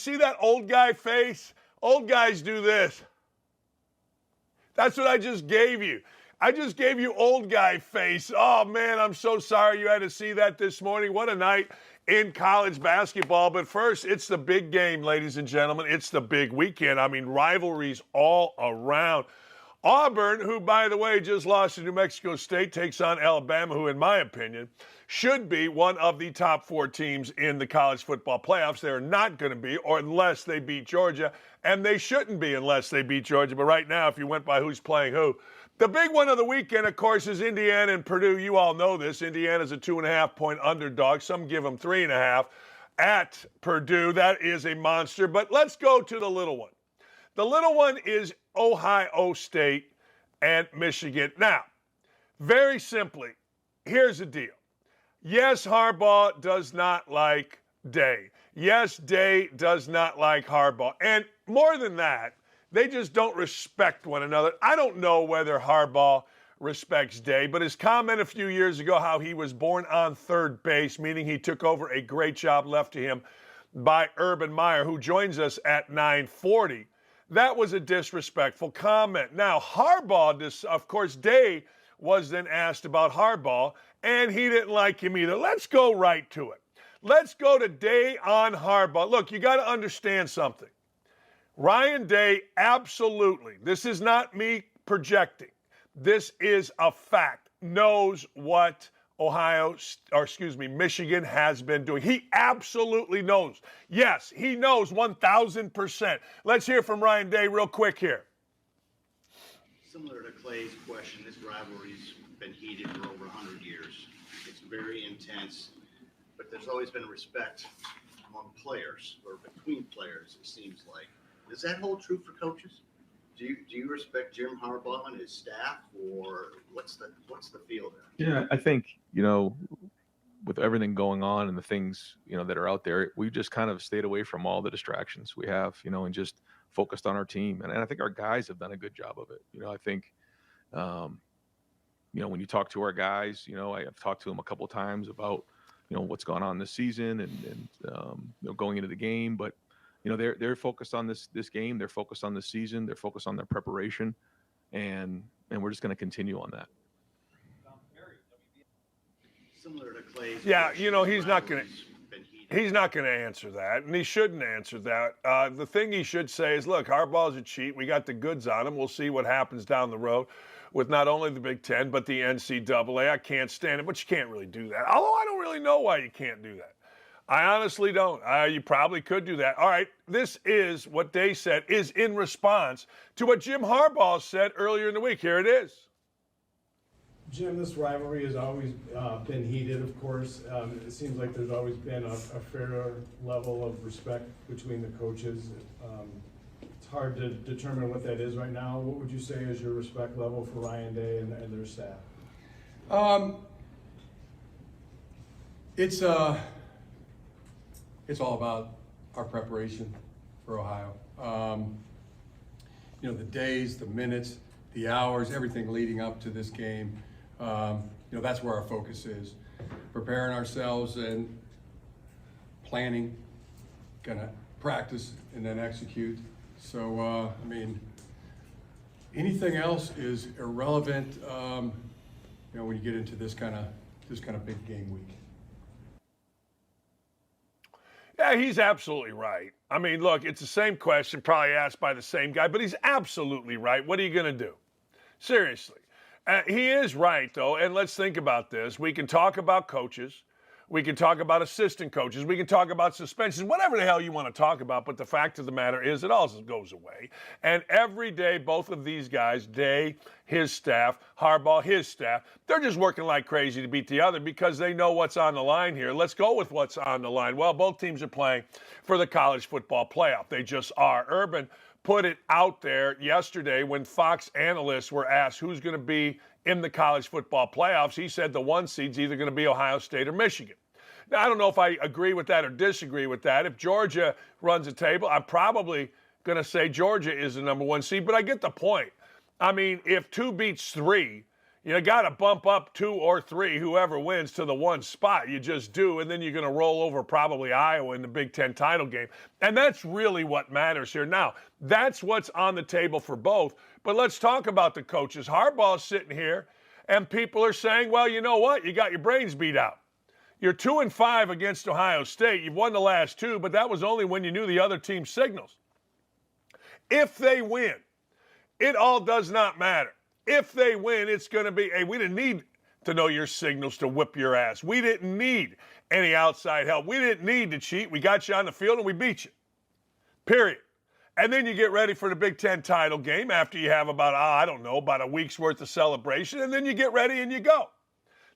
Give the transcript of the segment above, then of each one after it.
See that old guy face? Old guys do this. That's what I just gave you. I just gave you old guy face. Oh, man, I'm so sorry you had to see that this morning. What a night in college basketball. But first, it's the big game, ladies and gentlemen. It's the big weekend. I mean, rivalries all around. Auburn, who, by the way, just lost to New Mexico State, takes on Alabama, who, in my opinion, should be one of the top 4 teams in the college football playoffs. They're not going to be, or unless they beat Georgia, and they shouldn't be unless they beat Georgia. But right now, if you went by who's playing who, the big one of the weekend, of course, is Indiana and Purdue. You all know this. Indiana's a 2.5-point underdog. Some give them 3.5 at Purdue. That is a monster. But let's go to the little one. The little one is Ohio State and Michigan. Now, very simply, here's the deal. Yes, Harbaugh does not like Day. Yes, Day does not like Harbaugh. And more than that, they just don't respect one another. I don't know whether Harbaugh respects Day, but his comment a few years ago how he was born on third base, meaning he took over a great job left to him by Urban Meyer, who joins us at 9:40. That was a disrespectful comment. Now, Harbaugh, of course, Day was then asked about Harbaugh, and he didn't like him either. Let's go right to it. Let's go to Day on Harbaugh. Look, you got to understand something. Ryan Day, absolutely, this is not me projecting. This is a fact, knows what Michigan has been doing. He absolutely knows. Yes, he knows 1,000%. Let's hear from Ryan Day real quick here. Similar to Clay's question, this rivalry's been heated for over 100 years. It's very intense, but there's always been respect among players, or between players, it seems like. Does that hold true for coaches? Do you respect Jim Harbaugh and his staff, or what's the feel there? Yeah, I think, with everything going on and the things, that are out there, we've just kind of stayed away from all the distractions we have, and just focused on our team. And I think our guys have done a good job of it. I think, when you talk to our guys, I have talked to them a couple of times about, what's gone on this season and going into the game. But, they're focused on this game. They're focused on this season. They're focused on their preparation. And we're just going to continue on that. Similar to Clay's Yeah, question, he's not going to answer that, and he shouldn't answer that. The thing he should say is, look, Harbaugh's a cheat. We got the goods on him. We'll see what happens down the road with not only the Big Ten, but the NCAA. I can't stand it, but you can't really do that. Although I don't really know why you can't do that. I honestly don't. You probably could do that. All right, this is what they said is in response to what Jim Harbaugh said earlier in the week. Here it is. Jim, this rivalry has always been heated, of course. It seems like there's always been a fair level of respect between the coaches. It's hard to determine what that is right now. What would you say is your respect level for Ryan Day and their staff? It's all about our preparation for Ohio. The days, the minutes, the hours, everything leading up to this game. That's where our focus is. Preparing ourselves and planning, gonna practice and then execute. So, anything else is irrelevant, when you get into this kind of big game week. Yeah, he's absolutely right. I mean, look, it's the same question, probably asked by the same guy, but he's absolutely right. What are you going to do? Seriously. He is right, though, and let's think about this. We can talk about coaches. We can talk about assistant coaches. We can talk about suspensions, whatever the hell you want to talk about. But the fact of the matter is it all goes away. And every day, both of these guys, Day, his staff, Harbaugh, his staff, they're just working like crazy to beat the other because they know what's on the line here. Let's go with what's on the line. Well, both teams are playing for the college football playoff. They just are. Urban put it out there yesterday when Fox analysts were asked who's going to be in the college football playoffs. He said the 1 seed's either going to be Ohio State or Michigan. Now, I don't know if I agree with that or disagree with that. If Georgia runs a table, I'm probably going to say Georgia is the number 1 seed, but I get the point. I mean, if 2 beats 3, You got to bump up 2 or 3, whoever wins, to the 1 spot. You just do, and then you're going to roll over probably Iowa in the Big Ten title game. And that's really what matters here. Now, that's what's on the table for both. But let's talk about the coaches. Harbaugh's sitting here, and people are saying, well, you know what? You got your brains beat out. You're 2-5 against Ohio State. You've won the last 2, but that was only when you knew the other team's signals. If they win, it all does not matter. If they win, it's going to be, hey, we didn't need to know your signals to whip your ass. We didn't need any outside help. We didn't need to cheat. We got you on the field and we beat you. Period. And then you get ready for the Big Ten title game after you have about a week's worth of celebration, and then you get ready and you go.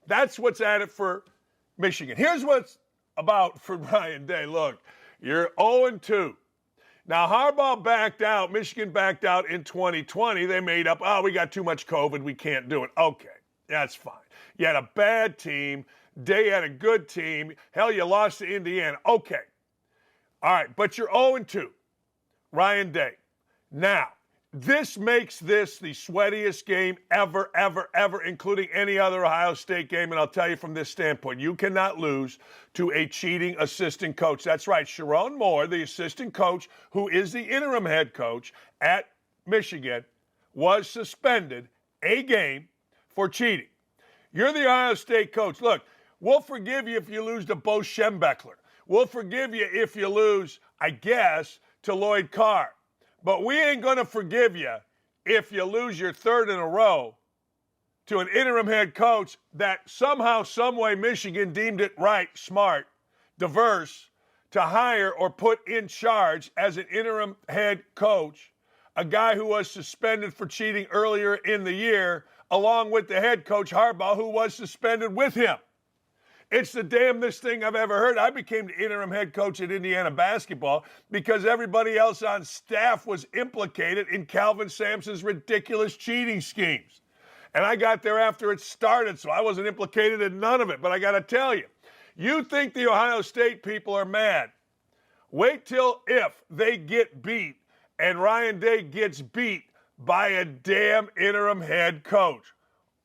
That's what's at it for Michigan. Here's what's about for Ryan Day. Look, you're 0-2. Now, Harbaugh backed out. Michigan backed out in 2020. They made up, we got too much COVID. We can't do it. Okay, that's fine. You had a bad team. Day had a good team. Hell, you lost to Indiana. Okay. All right, but you're 0-2. Ryan Day. Now, this makes this the sweatiest game ever, including any other Ohio State game. And I'll tell you from this standpoint, you cannot lose to a cheating assistant coach. That's right. Sharon Moore, the assistant coach, who is the interim head coach at Michigan, was suspended a game for cheating. You're the Ohio State coach. Look, we'll forgive you if you lose to Bo Schembechler. We'll forgive you if you lose, I guess, to Lloyd Carr. But we ain't going to forgive you if you lose your 3rd in a row to an interim head coach that somehow, someway, Michigan deemed it right, smart, diverse, to hire or put in charge as an interim head coach a guy who was suspended for cheating earlier in the year, along with the head coach Harbaugh, who was suspended with him. It's the damnedest thing I've ever heard. I became the interim head coach at Indiana basketball because everybody else on staff was implicated in Calvin Sampson's ridiculous cheating schemes. And I got there after it started, so I wasn't implicated in none of it. But I got to tell you, you think the Ohio State people are mad. Wait till if they get beat and Ryan Day gets beat by a damn interim head coach.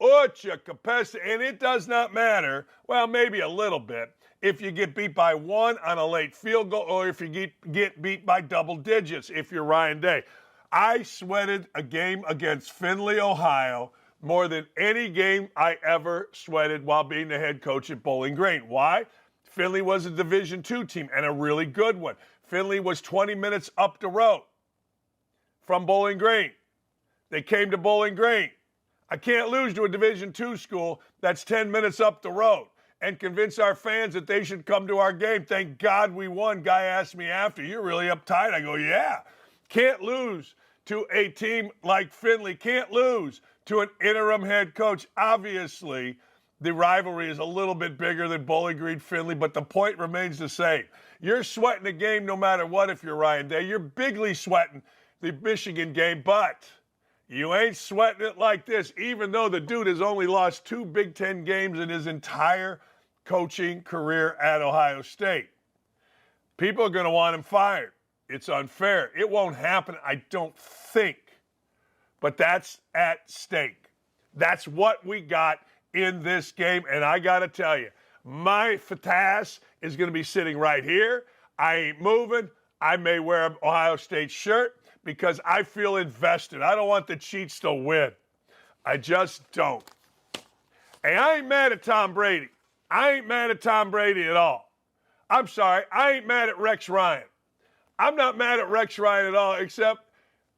Ucha capacity, and it does not matter, well, maybe a little bit, if you get beat by 1 on a late field goal or if you get beat by double digits if you're Ryan Day. I sweated a game against Findlay, Ohio, more than any game I ever sweated while being the head coach at Bowling Green. Why? Findlay was a Division II team and a really good one. Findlay was 20 minutes up the road from Bowling Green. They came to Bowling Green. I can't lose to a Division II school that's 10 minutes up the road and convince our fans that they should come to our game. Thank God we won. Guy asked me after, you're really uptight. I go, yeah. Can't lose to a team like Findlay. Can't lose to an interim head coach. Obviously, the rivalry is a little bit bigger than Bowling Green Findlay, but the point remains the same. You're sweating the game no matter what if you're Ryan Day. You're bigly sweating the Michigan game, but you ain't sweating it like this, even though the dude has only lost 2 Big Ten games in his entire coaching career at Ohio State. People are going to want him fired. It's unfair. It won't happen, I don't think. But that's at stake. That's what we got in this game. And I got to tell you, my Fatas is going to be sitting right here. I ain't moving. I may wear an Ohio State shirt because I feel invested. I don't want the Cheats to win. I just don't. And I ain't mad at Tom Brady. I ain't mad at Tom Brady at all. I'm sorry. I ain't mad at Rex Ryan. I'm not mad at Rex Ryan at all, except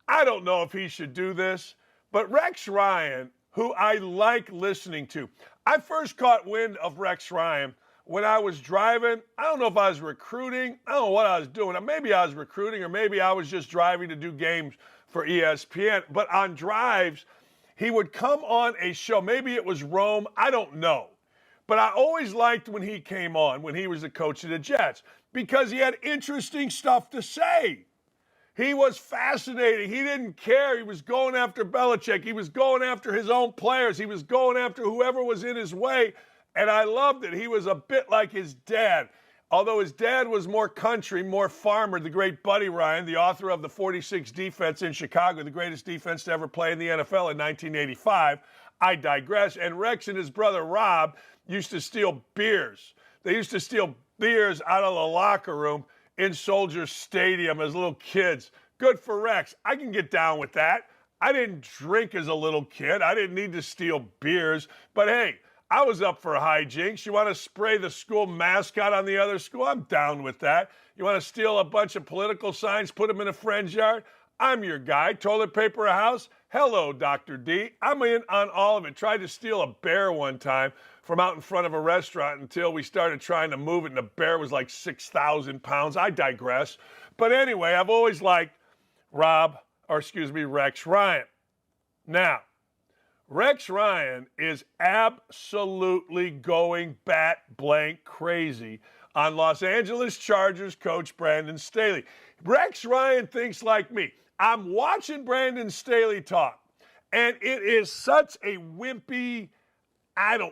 I don't know if he should do this. But Rex Ryan, who I like listening to, I first caught wind of Rex Ryan when I was driving. I don't know if I was recruiting. I don't know what I was doing. Maybe I was recruiting or maybe I was just driving to do games for ESPN. But on drives, he would come on a show. Maybe it was Rome. I don't know. But I always liked when he came on, when he was the coach of the Jets, because he had interesting stuff to say. He was fascinating. He didn't care. He was going after Belichick. He was going after his own players. He was going after whoever was in his way. And I loved it. He was a bit like his dad. Although his dad was more country, more farmer, the great Buddy Ryan, the author of the 46 defense in Chicago, the greatest defense to ever play in the NFL in 1985. I digress. And Rex and his brother Rob used to steal beers. They used to steal beers out of the locker room in Soldier Stadium as little kids. Good for Rex. I can get down with that. I didn't drink as a little kid. I didn't need to steal beers. But hey, I was up for hijinks. You want to spray the school mascot on the other school? I'm down with that. You want to steal a bunch of political signs, put them in a friend's yard? I'm your guy. Toilet paper a house? Hello, Dr. D. I'm in on all of it. Tried to steal a bear one time from out in front of a restaurant until we started trying to move it, and the bear was like 6,000 pounds. I digress. But anyway, I've always liked Rex Ryan. Now, Rex Ryan is absolutely going bat blank crazy on Los Angeles Chargers coach Brandon Staley. Rex Ryan thinks like me. I'm watching Brandon Staley talk, and it is such a wimpy,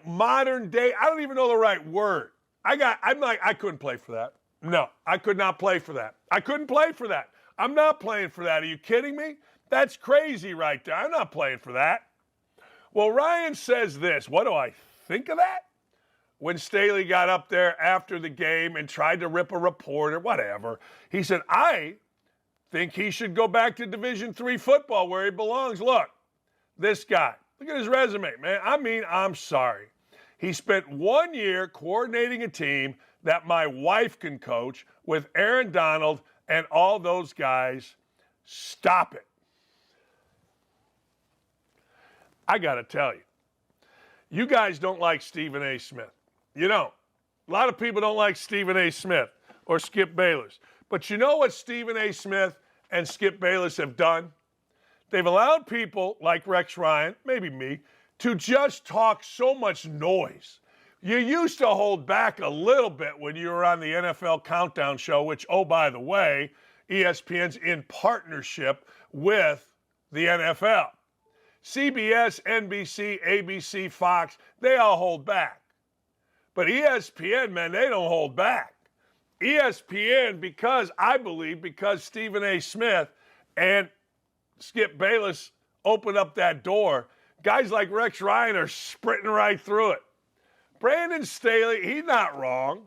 modern day, I don't even know the right word. I couldn't play for that. No, I could not play for that. I couldn't play for that. I'm not playing for that. Are you kidding me? That's crazy right there. I'm not playing for that. Well, Ryan says this. What do I think of that? When Staley got up there after the game and tried to rip a reporter, whatever, he said, I think he should go back to Division III football where he belongs. Look, this guy, look at his resume, man. I'm sorry. He spent 1 year coordinating a team that my wife can coach with Aaron Donald and all those guys. Stop it. I got to tell you, you guys don't like Stephen A. Smith. You don't. A lot of people don't like Stephen A. Smith or Skip Bayless. But you know what Stephen A. Smith and Skip Bayless have done? They've allowed people like Rex Ryan, maybe me, to just talk so much noise. You used to hold back a little bit when you were on the NFL Countdown show, which, oh, by the way, ESPN's in partnership with the NFL. CBS, NBC, ABC, Fox, they all hold back. But ESPN, man, they don't hold back. ESPN, because Stephen A. Smith and Skip Bayless opened up that door, guys like Rex Ryan are sprinting right through it. Brandon Staley, he's not wrong.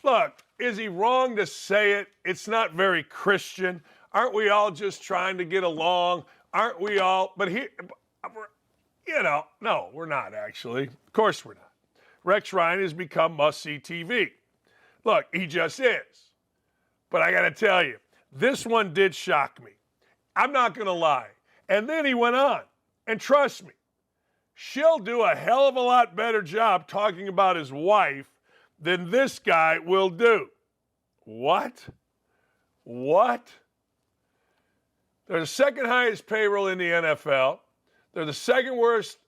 Look, is he wrong to say it? It's not very Christian. Aren't we all just trying to get along? Aren't we all? But no, we're not actually. Of course we're not. Rex Ryan has become must-see TV. Look, he just is. But I got to tell you, this one did shock me. I'm not going to lie. And then he went on. And trust me, she'll do a hell of a lot better job talking about his wife than this guy will do. What? They're the second highest payroll in the NFL. They're the second worst.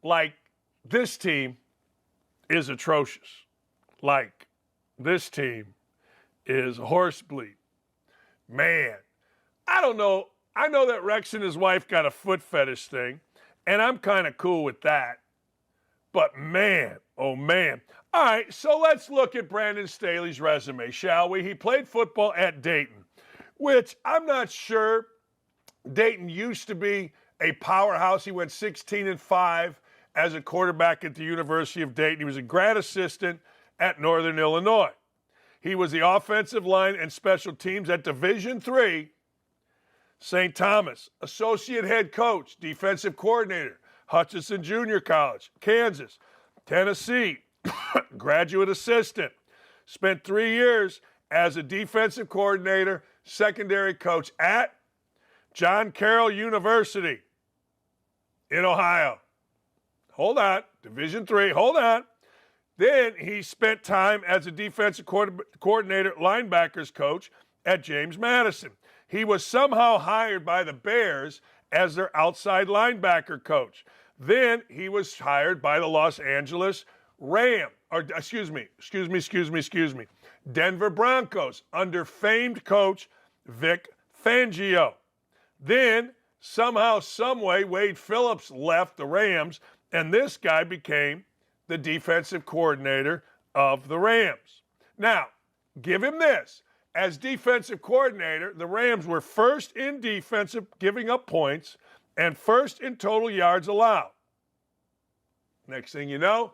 Like, this team is atrocious. Like, this team is horse bleed. Man, I don't know. I know that Rex and his wife got a foot fetish thing, and I'm kind of cool with that. But man, oh man. All right, so let's look at Brandon Staley's resume, shall we? He played football at Dayton, which I'm not sure. Dayton used to be a powerhouse. He went 16-5 as a quarterback at the University of Dayton. He was a grad assistant at Northern Illinois. He was the offensive line and special teams at Division III, St. Thomas, associate head coach, defensive coordinator, Hutchinson Junior College, Kansas, Tennessee, graduate assistant. Spent 3 years as a defensive coordinator, secondary coach at John Carroll University in Ohio. Hold on, Division III, hold on. Then he spent time as a defensive coordinator, linebackers coach at James Madison. He was somehow hired by the Bears as their outside linebacker coach. Then he was hired by the Los Angeles Denver Broncos under famed coach Vic Fangio. Then somehow, someway, Wade Phillips left the Rams, and this guy became the defensive coordinator of the Rams. Now, give him this. As defensive coordinator, the Rams were first in defensive giving up points and first in total yards allowed. Next thing you know,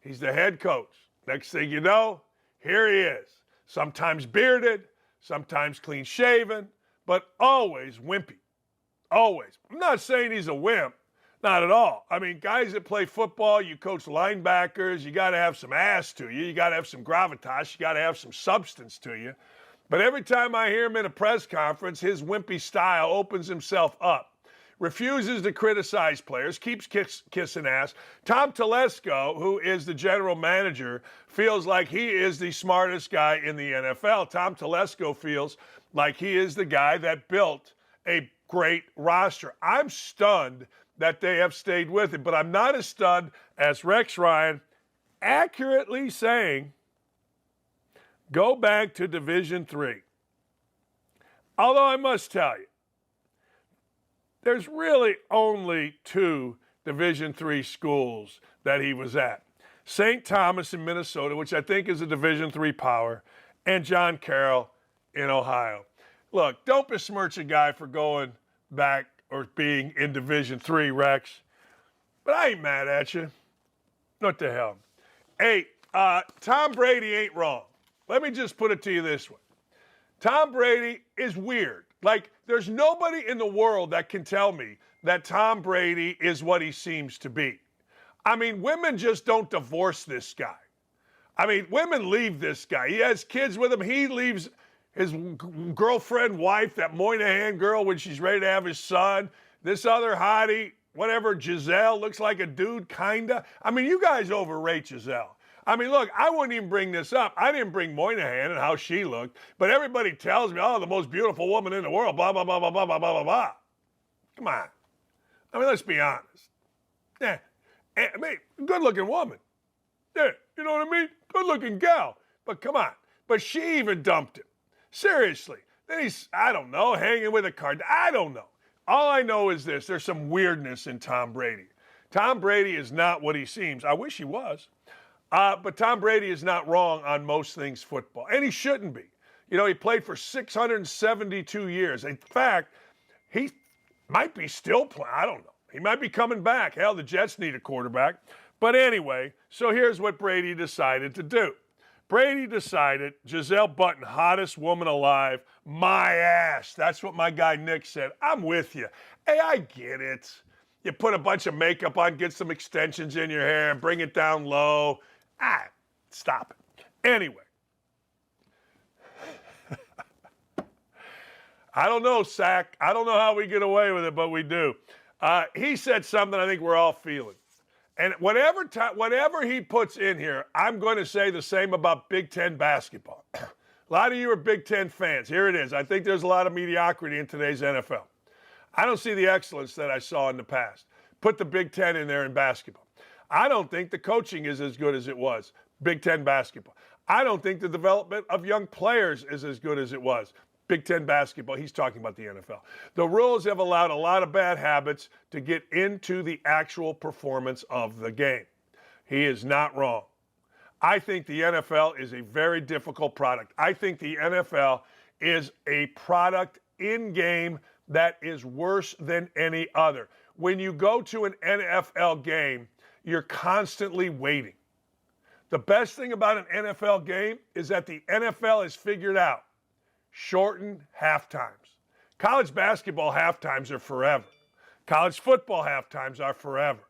he's the head coach. Next thing you know, here he is. Sometimes bearded, sometimes clean shaven, but always wimpy. Always. I'm not saying he's a wimp. Not at all. I mean, guys that play football, you coach linebackers, you got to have some ass to you. You got to have some gravitas. You got to have some substance to you. But every time I hear him in a press conference, his wimpy style opens himself up. Refuses to criticize players, keeps kissing ass. Tom Telesco, who is the general manager, feels like he is the smartest guy in the NFL. Tom Telesco feels like he is the guy that built a great roster. I'm stunned that they have stayed with him, but I'm not as stunned as Rex Ryan accurately saying, go back to Division III. Although I must tell you, there's really only 2 Division III schools that he was at. St. Thomas in Minnesota, which I think is a Division III power, and John Carroll in Ohio. Look, don't besmirch a guy for going back or being in Division III, Rex. But I ain't mad at you. What the hell? Hey, Tom Brady ain't wrong. Let me just put it to you this way. Tom Brady is weird. Like, there's nobody in the world that can tell me that Tom Brady is what he seems to be. I mean, women just don't divorce this guy. I mean, women leave this guy. He has kids with him. He leaves his girlfriend, wife, that Moynihan girl, when she's ready to have his son. This other hottie, whatever, Giselle, looks like a dude, kinda. I mean, you guys overrate Giselle. I mean, look, I wouldn't even bring this up. I didn't bring Moynihan and how she looked, but everybody tells me, oh, the most beautiful woman in the world, blah, blah, blah, blah, blah, blah, blah, blah, blah. Come on. I mean, let's be honest. Yeah. I mean, good-looking woman. Yeah, you know what I mean? Good-looking gal. But come on. But she even dumped him. Seriously. Then he's, I don't know, hanging with a card. I don't know. All I know is this. There's some weirdness in Tom Brady. Tom Brady is not what he seems. I wish he was. But Tom Brady is not wrong on most things football, and he shouldn't be. You know, he played for 672 years. In fact, he might be still playing. I don't know. He might be coming back. Hell, the Jets need a quarterback. But anyway, so here's what Brady decided to do. Brady decided, Giselle Button, hottest woman alive, my ass. That's what my guy Nick said. I'm with you. Hey, I get it. You put a bunch of makeup on, get some extensions in your hair, bring it down low. Stop it. Anyway. I don't know, Sack. I don't know how we get away with it, but we do. He said something I think we're all feeling. And whatever he puts in here, I'm going to say the same about Big Ten basketball. A lot of you are Big Ten fans. Here it is. I think there's a lot of mediocrity in today's NFL. I don't see the excellence that I saw in the past. Put the Big Ten in there in basketball. I don't think the coaching is as good as it was, Big Ten basketball. I don't think the development of young players is as good as it was, Big Ten basketball. He's talking about the NFL. The rules have allowed a lot of bad habits to get into the actual performance of the game. He is not wrong. I think the NFL is a very difficult product. I think the NFL is a product in game that is worse than any other. When you go to an NFL game, you're constantly waiting. The best thing about an NFL game is that the NFL has figured out shortened half times. College basketball half times are forever. College football half times are forever.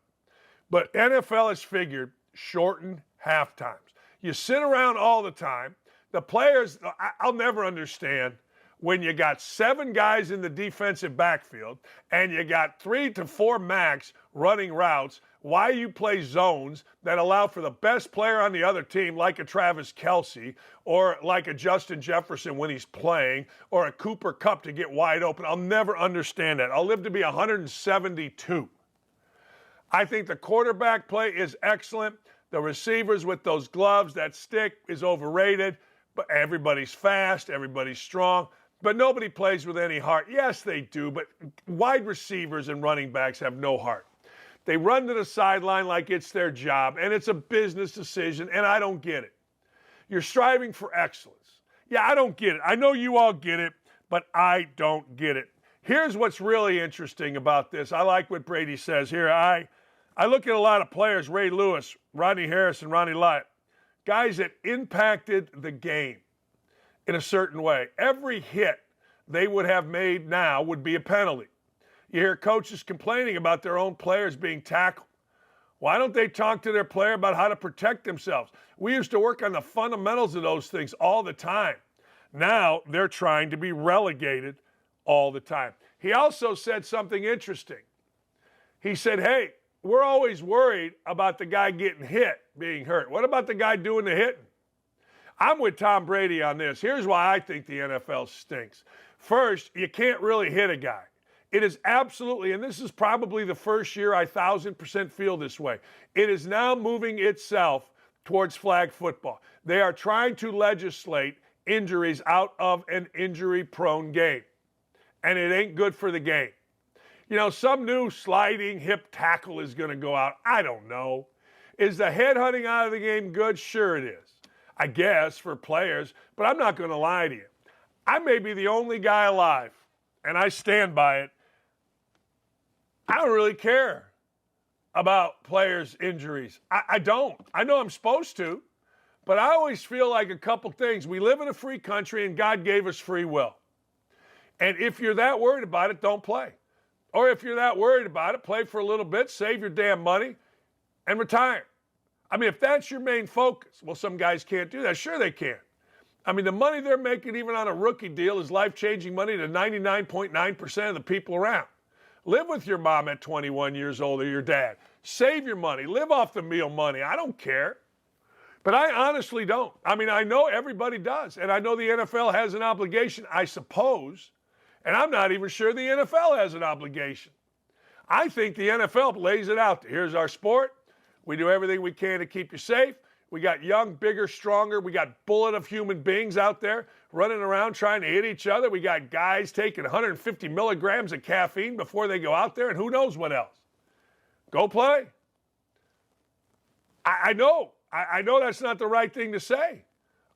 But NFL has figured shortened half times. You sit around all the time. The players, I'll never understand when you got 7 guys in the defensive backfield and you got 3 to 4 max running routes, why you play zones that allow for the best player on the other team, like a Travis Kelce or like a Justin Jefferson when he's playing, or a Cooper Kupp to get wide open. I'll never understand that. I'll live to be 172. I think the quarterback play is excellent. The receivers with those gloves that stick is overrated, but everybody's fast, everybody's strong. But nobody plays with any heart. Yes, they do, but wide receivers and running backs have no heart. They run to the sideline like it's their job, and it's a business decision, and I don't get it. You're striving for excellence. Yeah, I don't get it. I know you all get it, but I don't get it. Here's what's really interesting about this. I like what Brady says here. I look at a lot of players, Ray Lewis, Rodney Harris, and Ronnie Lott, guys that impacted the game in a certain way. Every hit they would have made now would be a penalty. You hear coaches complaining about their own players being tackled. Why don't they talk to their player about how to protect themselves? We used to work on the fundamentals of those things all the time. Now they're trying to be relegated all the time. He also said something interesting. He said, hey, we're always worried about the guy getting hit, being hurt. What about the guy doing the hitting? I'm with Tom Brady on this. Here's why I think the NFL stinks. First, you can't really hit a guy. It is absolutely, and this is probably the first year I 1,000% feel this way, it is now moving itself towards flag football. They are trying to legislate injuries out of an injury-prone game, and it ain't good for the game. You know, some new sliding hip tackle is going to go out. I don't know. Is the headhunting out of the game good? Sure it is, I guess, for players, but I'm not going to lie to you. I may be the only guy alive, and I stand by it. I don't really care about players' injuries. I don't. I know I'm supposed to, but I always feel like a couple things. We live in a free country, and God gave us free will. And if you're that worried about it, don't play. Or if you're that worried about it, play for a little bit, save your damn money, and retire. I mean, if that's your main focus, well, some guys can't do that. Sure they can. I mean, the money they're making even on a rookie deal is life-changing money to 99.9% of the people around. Live with your mom at 21 years old or your dad. Save your money. Live off the meal money. I don't care. But I honestly don't. I mean, I know everybody does. And I know the NFL has an obligation, I suppose. And I'm not even sure the NFL has an obligation. I think the NFL lays it out there. Here's our sport. We do everything we can to keep you safe. We got young, bigger, stronger. We got bullet of human beings out there running around trying to hit each other. We got guys taking 150 milligrams of caffeine before they go out there, and who knows what else. Go play. I know that's not the right thing to say.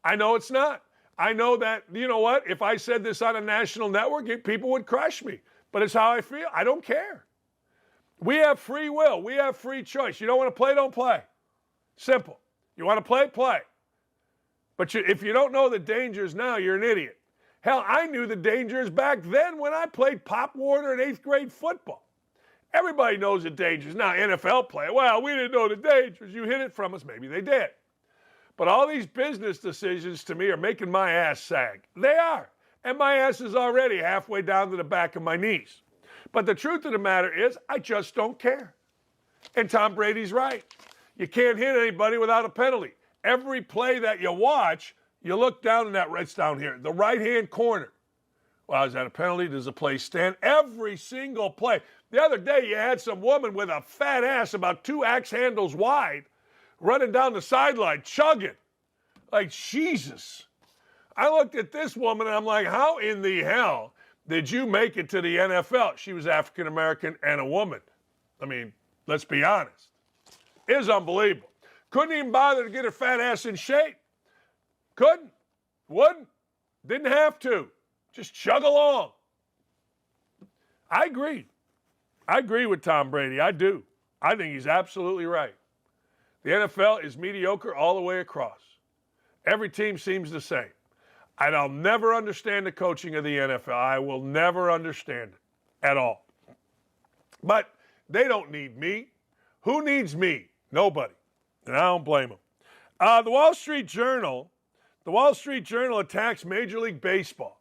I know it's not. I know that, you know what, if I said this on a national network, people would crush me. But it's how I feel. I don't care. We have free will. We have free choice. You don't want to play, don't play. Simple. You want to play, play. But if you don't know the dangers now, you're an idiot. Hell, I knew the dangers back then when I played Pop Warner in 8th grade football. Everybody knows the dangers. Now, NFL play, well, we didn't know the dangers. You hid it from us. Maybe they did. But all these business decisions to me are making my ass sag. They are. And my ass is already halfway down to the back of my knees. But the truth of the matter is, I just don't care. And Tom Brady's right. You can't hit anybody without a penalty. Every play that you watch, you look down in that, it's down here, the right-hand corner. Well, is that a penalty? Does the play stand? Every single play. The other day, you had some woman with a fat ass about 2 axe handles wide running down the sideline, chugging. Like, Jesus. I looked at this woman, and I'm like, how in the hell did you make it to the NFL? She was African-American and a woman. I mean, let's be honest. It is unbelievable. Couldn't even bother to get her fat ass in shape. Couldn't. Wouldn't. Didn't have to. Just chug along. I agree. I agree with Tom Brady. I do. I think he's absolutely right. The NFL is mediocre all the way across. Every team seems the same. And I'll never understand the coaching of the NFL. I will never understand it at all. But they don't need me. Who needs me? Nobody. And I don't blame them. The Wall Street Journal attacks Major League Baseball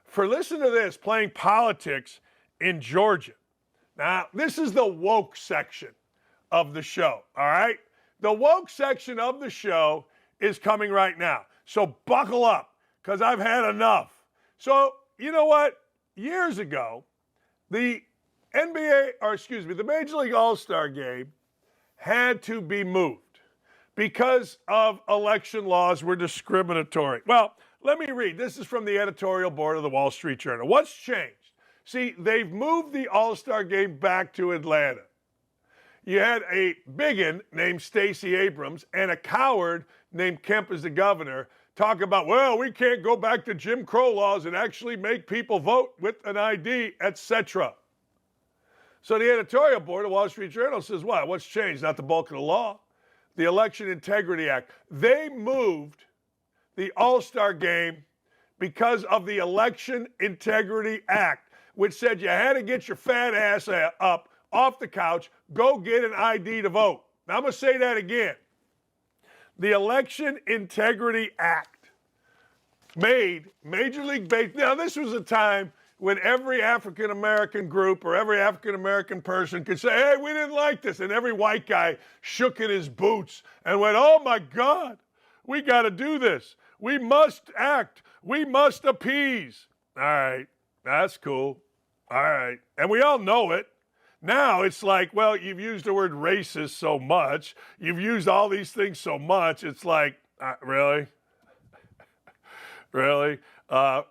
for, listen to this, playing politics in Georgia. Now, this is the woke section of the show, all right? The woke section of the show is coming right now. So buckle up, because I've had enough. So, you know what? Years ago, the Major League All-Star game had to be moved because of election laws were discriminatory. Well, let me read. This is from the editorial board of the Wall Street Journal. What's changed? See, they've moved the All-Star game back to Atlanta. You had a biggin named Stacey Abrams and a coward named Kemp as the governor talk about, well, we can't go back to Jim Crow laws and actually make people vote with an ID, etc. So the editorial board of Wall Street Journal says, what? What's changed? Not the bulk of the law. The Election Integrity Act. They moved the All-Star game because of the Election Integrity Act, which said you had to get your fat ass up off the couch, go get an ID to vote. Now I'm going to say that again. The Election Integrity Act made Major League Baseball. Now this was a time when every African-American group or every African-American person could say, hey, we didn't like this. And every white guy shook in his boots and went, oh my God, we got to do this. We must act. We must appease. All right, that's cool. All right. And we all know it. Now it's like, well, you've used the word racist so much. You've used all these things so much. It's like, really? Really?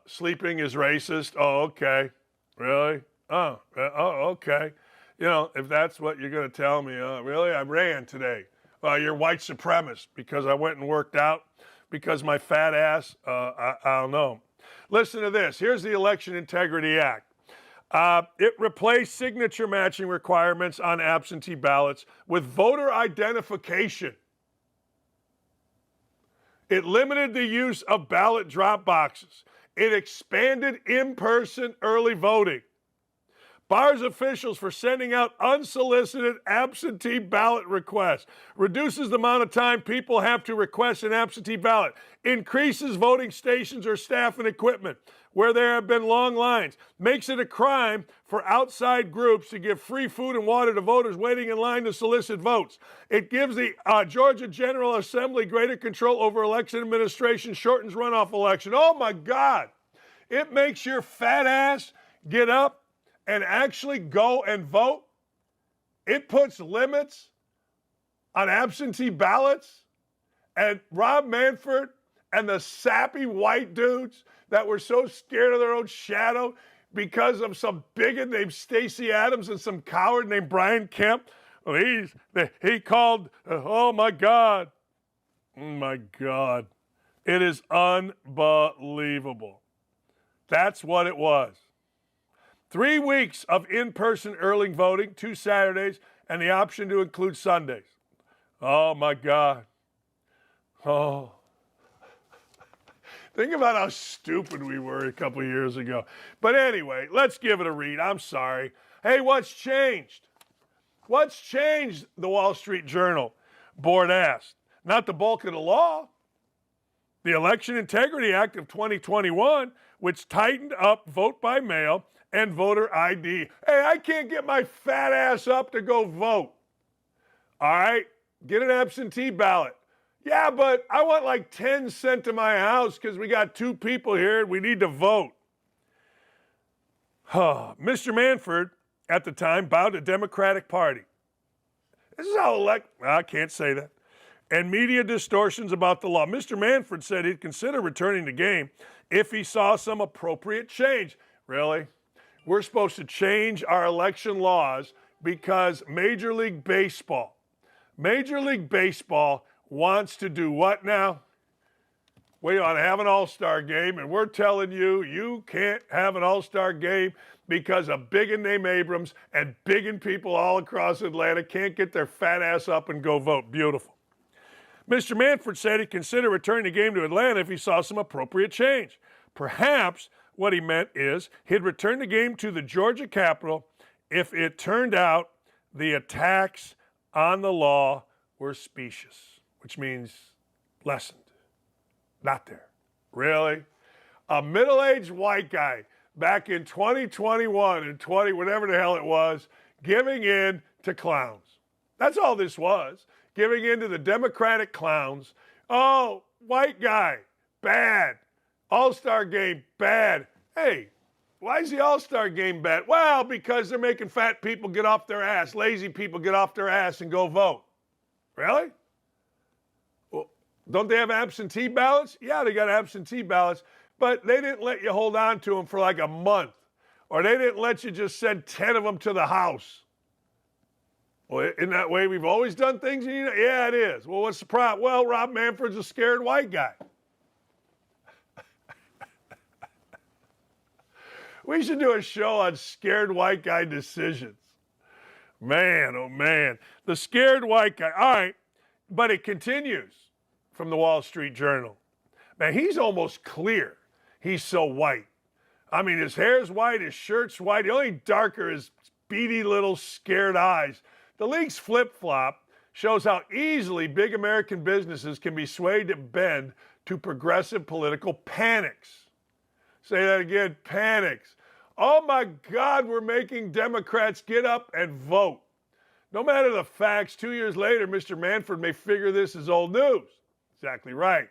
Sleeping is racist? Oh, okay. Really? Oh, okay. You know, if that's what you're going to tell me, really? I ran today. You're white supremacist because I went and worked out, because my fat ass, I don't know. Listen to this. Here's the Election Integrity Act. It replaced signature matching requirements on absentee ballots with voter identification. It limited the use of ballot drop boxes. It expanded in-person early voting. Bars officials for sending out unsolicited absentee ballot requests. Reduces the amount of time people have to request an absentee ballot. Increases voting stations or staff and equipment where there have been long lines. Makes it a crime for outside groups to give free food and water to voters waiting in line to solicit votes. It gives the Georgia General Assembly greater control over election administration, shortens runoff election. Oh my God. It makes your fat ass get up and actually go and vote. It puts limits on absentee ballots. And Rob Manfred and the sappy white dudes that were so scared of their own shadow because of some bigot named Stacey Adams and some coward named Brian Kemp. Well, he called, oh my God. Oh my God. It is unbelievable. That's what it was. 3 weeks of in-person early voting, 2 Saturdays, and the option to include Sundays. Oh, my God. Oh. Think about how stupid we were a couple of years ago. But anyway, let's give it a read. I'm sorry. Hey, what's changed? What's changed, the Wall Street Journal board asked? Not the bulk of the law. The Election Integrity Act of 2021, which tightened up vote by mail and voter ID. Hey, I can't get my fat ass up to go vote. All right, get an absentee ballot. Yeah, but I want like 10 sent to my house because we got 2 people here and we need to vote. Mr. Manfred, at the time, bowed to Democratic Party. This is how I can't say that. And media distortions about the law. Mr. Manfred said he'd consider returning the game if he saw some appropriate change. Really? We're supposed to change our election laws because Major League Baseball wants to do what now? We ought to have an all-star game, and we're telling you, you can't have an all-star game because a bigot named Abrams and bigot people all across Atlanta can't get their fat ass up and go vote. Beautiful. Mr. Manfred said he'd consider returning the game to Atlanta if he saw some appropriate change. Perhaps what he meant is he'd return the game to the Georgia Capitol if it turned out the attacks on the law were specious, which means lessened. Not there. Really? A middle-aged white guy back in 2021 and 20, whatever the hell it was, giving in to clowns. That's all this was. Giving in to the Democratic clowns. Oh, white guy, bad. All-Star game, bad. Hey, why is the All-Star game bad? Well, because they're making fat people get off their ass, lazy people get off their ass and go vote. Really? Well, don't they have absentee ballots? Yeah, they got absentee ballots, but they didn't let you hold on to them for like a month, or they didn't let you just send 10 of them to the house. Well, isn't that way we've always done things? Yeah, it is. Well, what's the problem? Well, Rob Manfred's a scared white guy. We should do a show on scared white guy decisions. Man, oh man. The scared white guy. All right, but it continues from the Wall Street Journal. Man, he's almost clear. He's so white. I mean, his hair's white, his shirt's white. The only darker is beady little scared eyes. The league's flip-flop shows how easily big American businesses can be swayed to bend to progressive political panics. Say that again, panics. Oh my God, we're making Democrats get up and vote. No matter the facts, 2 years later, Mr. Manfred may figure this is old news. Exactly right.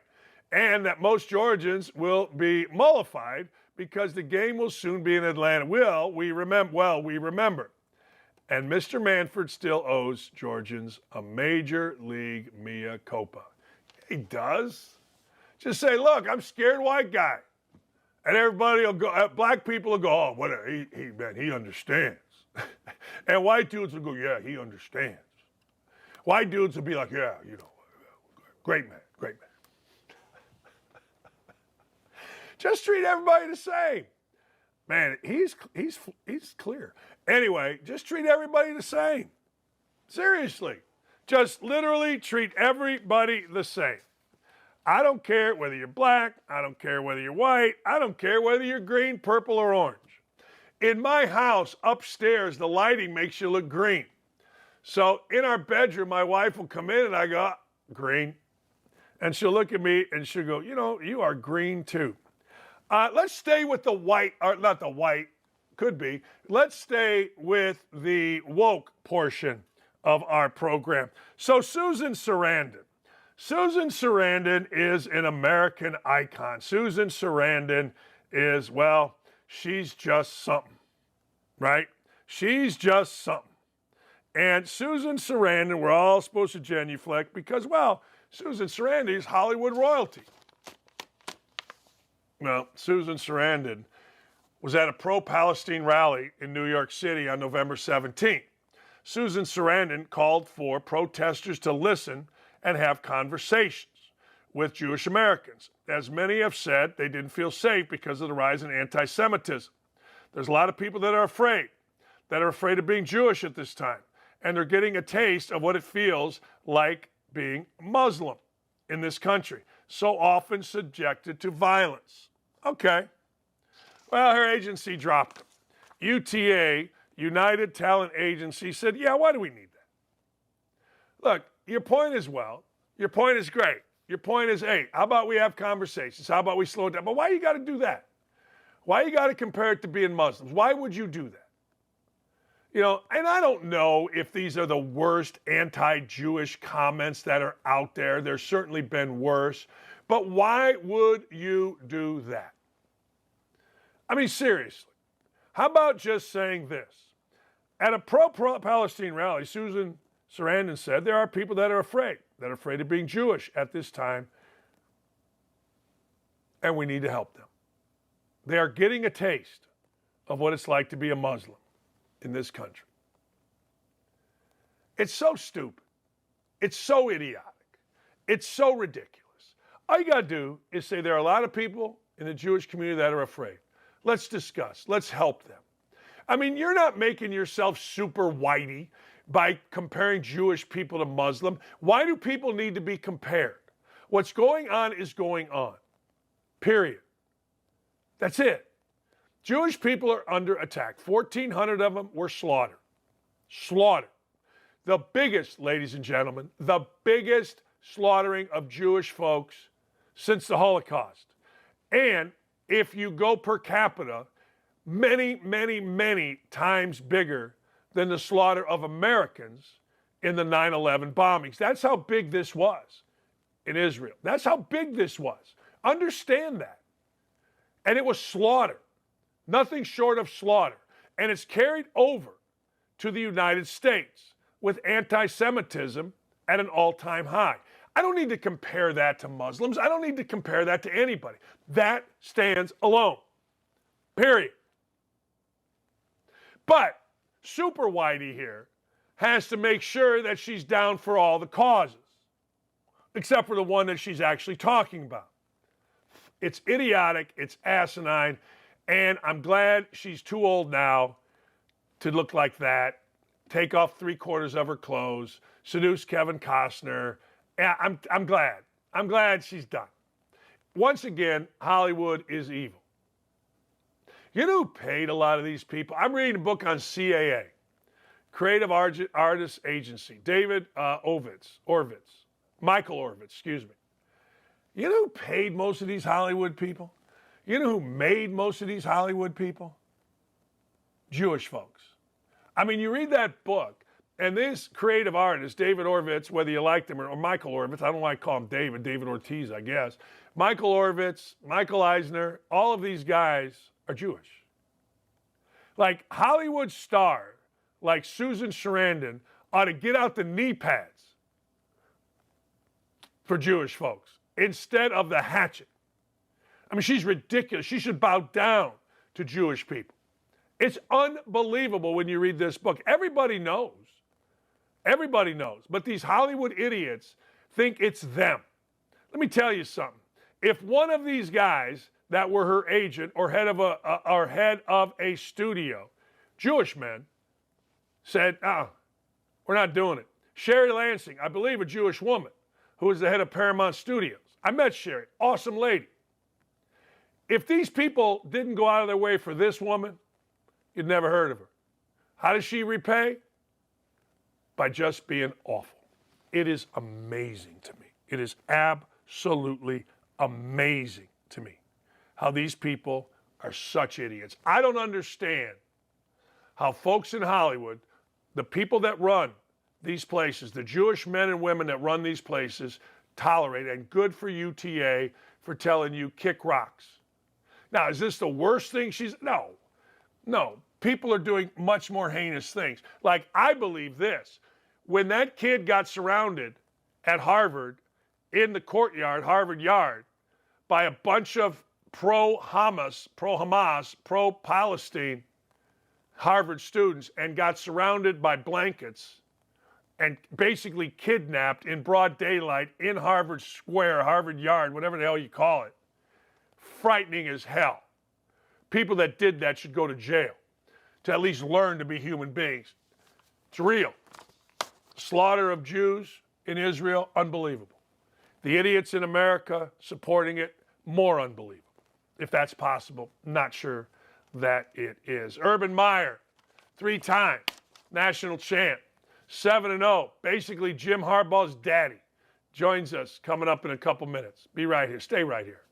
And that most Georgians will be mollified because the game will soon be in Atlanta. We remember. And Mr. Manfred still owes Georgians a major league mea culpa. He does. Just say, look, I'm a scared white guy. And everybody will go, black people will go, oh, whatever, he understands. And white dudes will go, yeah, he understands. White dudes will be like, yeah, great man. Just treat everybody the same. Man, he's clear. Anyway, just treat everybody the same. Seriously. Just literally treat everybody the same. I don't care whether you're black. I don't care whether you're white. I don't care whether you're green, purple, or orange. In my house, upstairs, the lighting makes you look green. So in our bedroom, my wife will come in and I go, green. And she'll look at me and she'll go, you are green too. Let's stay with the white, or not the white, could be. Let's stay with the woke portion of our program. So Susan Sarandon. Susan Sarandon is an American icon. Susan Sarandon is, well, she's just something, right? She's just something. And Susan Sarandon, we're all supposed to genuflect because, well, Susan Sarandon is Hollywood royalty. Well, Susan Sarandon was at a pro-Palestine rally in New York City on November 17th. Susan Sarandon called for protesters to listen and have conversations with Jewish Americans. As many have said, they didn't feel safe because of the rise in anti-Semitism. There's a lot of people that are afraid of being Jewish at this time, and they're getting a taste of what it feels like being Muslim in this country, so often subjected to violence. Okay. Well, her agency dropped them. UTA, United Talent Agency, said, yeah, why do we need that? Look, your point is your point is great. Your point is, hey, how about we have conversations? How about we slow it down? But why you got to do that? Why you got to compare it to being Muslims? Why would you do that? And I don't know if these are the worst anti-Jewish comments that are out there. There's certainly been worse. But why would you do that? I mean, seriously. How about just saying this? At a pro-Palestine rally, Susan Sarandon said there are people that are afraid of being Jewish at this time, and we need to help them. They are getting a taste of what it's like to be a Muslim in this country. It's so stupid. It's so idiotic. It's so ridiculous. All you got to do is say there are a lot of people in the Jewish community that are afraid. Let's discuss. Let's help them. I mean, you're not making yourself super whitey by comparing Jewish people to Muslim. Why do people need to be compared? What's going on is going on. Period. That's it. Jewish people are under attack. 1,400 of them were slaughtered. Slaughtered. The biggest, ladies and gentlemen, the biggest slaughtering of Jewish folks since the Holocaust. And if you go per capita, many, many, many times bigger than the slaughter of Americans in the 9/11 bombings. That's how big this was in Israel. That's how big this was. Understand that. And it was slaughter. Nothing short of slaughter. And it's carried over to the United States with anti-Semitism at an all-time high. I don't need to compare that to Muslims. I don't need to compare that to anybody. That stands alone. Period. But Super Whitey here has to make sure that she's down for all the causes, except for the one that she's actually talking about. It's idiotic, it's asinine, and I'm glad she's too old now to look like that, take off 3/4 of her clothes, seduce Kevin Costner. Yeah, I'm glad. I'm glad she's done. Once again, Hollywood is evil. You know who paid a lot of these people? I'm reading a book on CAA, Creative Artists Agency, Michael Ovitz, excuse me. You know who paid most of these Hollywood people? You know who made most of these Hollywood people? Jewish folks. I mean, you read that book, and this creative artist, David Ovitz, whether you liked him or Michael Ovitz, I don't like to call him David Ortiz, I guess. Michael Ovitz, Michael Eisner, all of these guys are Jewish. Like Hollywood star, like Susan Sarandon, ought to get out the knee pads for Jewish folks instead of the hatchet. I mean, she's ridiculous. She should bow down to Jewish people. It's unbelievable when you read this book. Everybody knows. Everybody knows. But these Hollywood idiots think it's them. Let me tell you something. If one of these guys that were her agent or head of a studio, Jewish men, said, we're not doing it. Sherry Lansing, I believe a Jewish woman, who was the head of Paramount Studios. I met Sherry, awesome lady. If these people didn't go out of their way for this woman, you'd never heard of her. How does she repay? By just being awful. It is amazing to me. It is absolutely amazing to me how these people are such idiots. I don't understand how folks in Hollywood, the people that run these places, the Jewish men and women that run these places, tolerate, and good for UTA for telling you kick rocks. Now, is this the worst thing she's... No. People are doing much more heinous things. Like, I believe this. When that kid got surrounded at Harvard, in the courtyard, Harvard Yard, by a bunch of pro-Hamas, pro-Palestine Harvard students and got surrounded by blankets and basically kidnapped in broad daylight in Harvard Square, Harvard Yard, whatever the hell you call it. Frightening as hell. People that did that should go to jail to at least learn to be human beings. It's real. Slaughter of Jews in Israel, unbelievable. The idiots in America supporting it, more unbelievable. If that's possible, not sure that it is. Urban Meyer, 3-time national champ, 7-0, basically Jim Harbaugh's daddy, joins us coming up in a couple minutes. Be right here. Stay right here.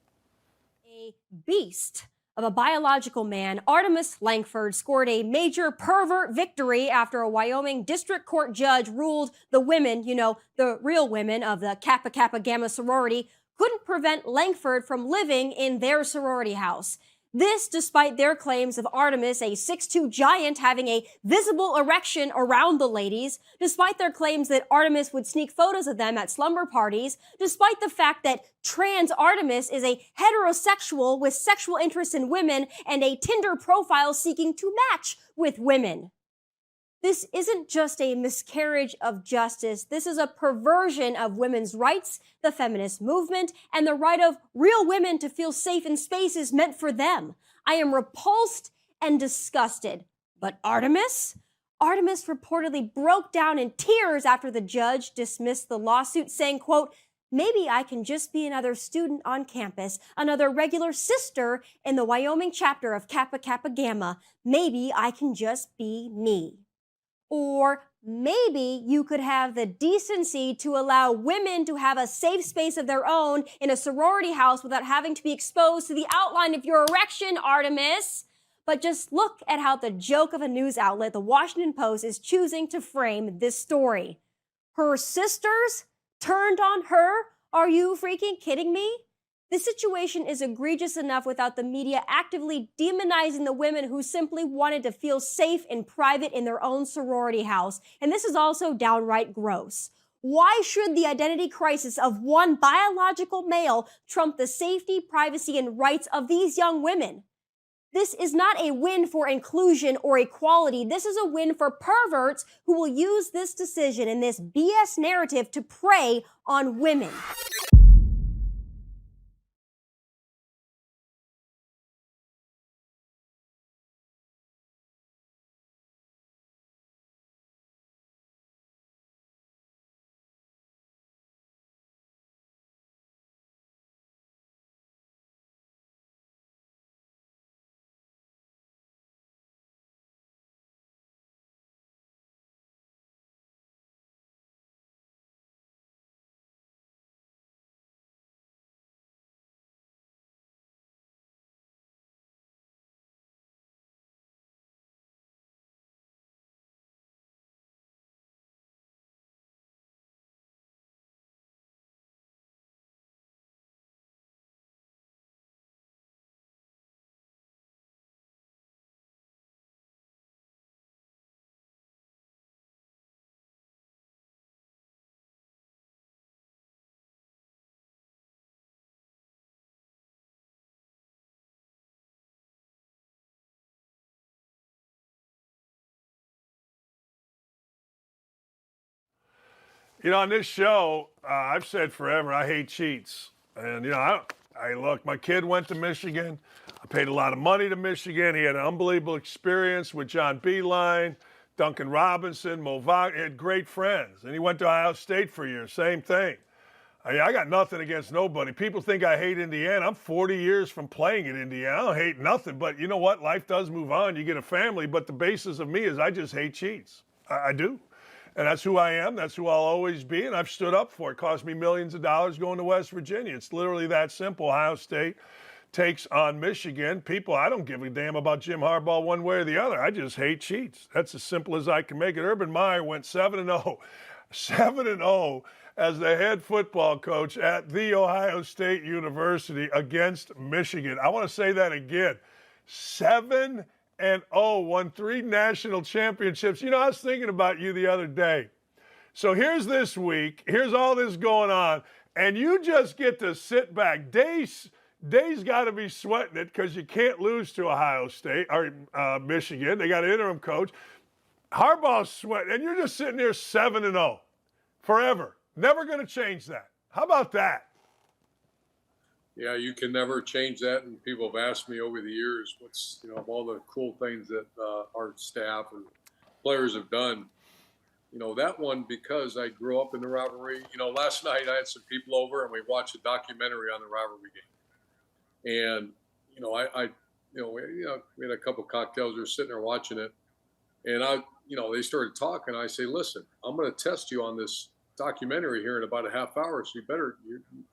A beast of a biological man, Artemis Langford scored a major pervert victory after a Wyoming district court judge ruled the women, the real women of the Kappa Kappa Gamma sorority, couldn't prevent Langford from living in their sorority house. This despite their claims of Artemis, a 6'2" giant, having a visible erection around the ladies, despite their claims that Artemis would sneak photos of them at slumber parties, despite the fact that trans Artemis is a heterosexual with sexual interest in women and a Tinder profile seeking to match with women. This isn't just a miscarriage of justice. This is a perversion of women's rights, the feminist movement, and the right of real women to feel safe in spaces meant for them. I am repulsed and disgusted. But Artemis? Artemis reportedly broke down in tears after the judge dismissed the lawsuit, saying, quote, "Maybe I can just be another student on campus, another regular sister in the Wyoming chapter of Kappa Kappa Gamma. Maybe I can just be me." Or maybe you could have the decency to allow women to have a safe space of their own in a sorority house without having to be exposed to the outline of your erection, Artemis. But just look at how the joke of a news outlet, the Washington Post, is choosing to frame this story. Her sisters turned on her? Are you freaking kidding me? This situation is egregious enough without the media actively demonizing the women who simply wanted to feel safe in private in their own sorority house. And this is also downright gross. Why should the identity crisis of one biological male trump the safety, privacy, and rights of these young women? This is not a win for inclusion or equality. This is a win for perverts who will use this decision and this BS narrative to prey on women. You know, on this show, I've said forever, I hate cheats. And, you know, look, my kid went to Michigan. I paid a lot of money to Michigan. He had an unbelievable experience with John Beeline, Duncan Robinson, Mo Wagner. He had great friends. And he went to Ohio State for a year. Same thing. I got nothing against nobody. People think I hate Indiana. I'm 40 years from playing at Indiana. I don't hate nothing. But you know what? Life does move on. You get a family. But the basis of me is I just hate cheats. I do. And that's who I am. That's who I'll always be. And I've stood up for it. It cost me millions of dollars going to West Virginia. It's literally that simple. Ohio State takes on Michigan. People, I don't give a damn about Jim Harbaugh one way or the other. I just hate cheats. That's as simple as I can make it. Urban Meyer went 7-0. 7-0 as the head football coach at The Ohio State University against Michigan. I want to say that again. 7-0, won 3 national championships. You know, I was thinking about you the other day. So here's this week. Here's all this going on. And you just get to sit back. Day's got to be sweating it because you can't lose to Ohio State or Michigan. They got an interim coach. Harbaugh's sweating. And you're just sitting there 7-0 forever. Never going to change that. How about that? Yeah, you can never change that. And people have asked me over the years, what's, you know, of all the cool things that our staff and players have done. You know, that one, because I grew up in the rivalry. You know, last night I had some people over and we watched a documentary on the rivalry game. And, you know, we had a couple cocktails. We were sitting there watching it. And they started talking. I say, listen, I'm going to test you on this documentary here in about a half hour, so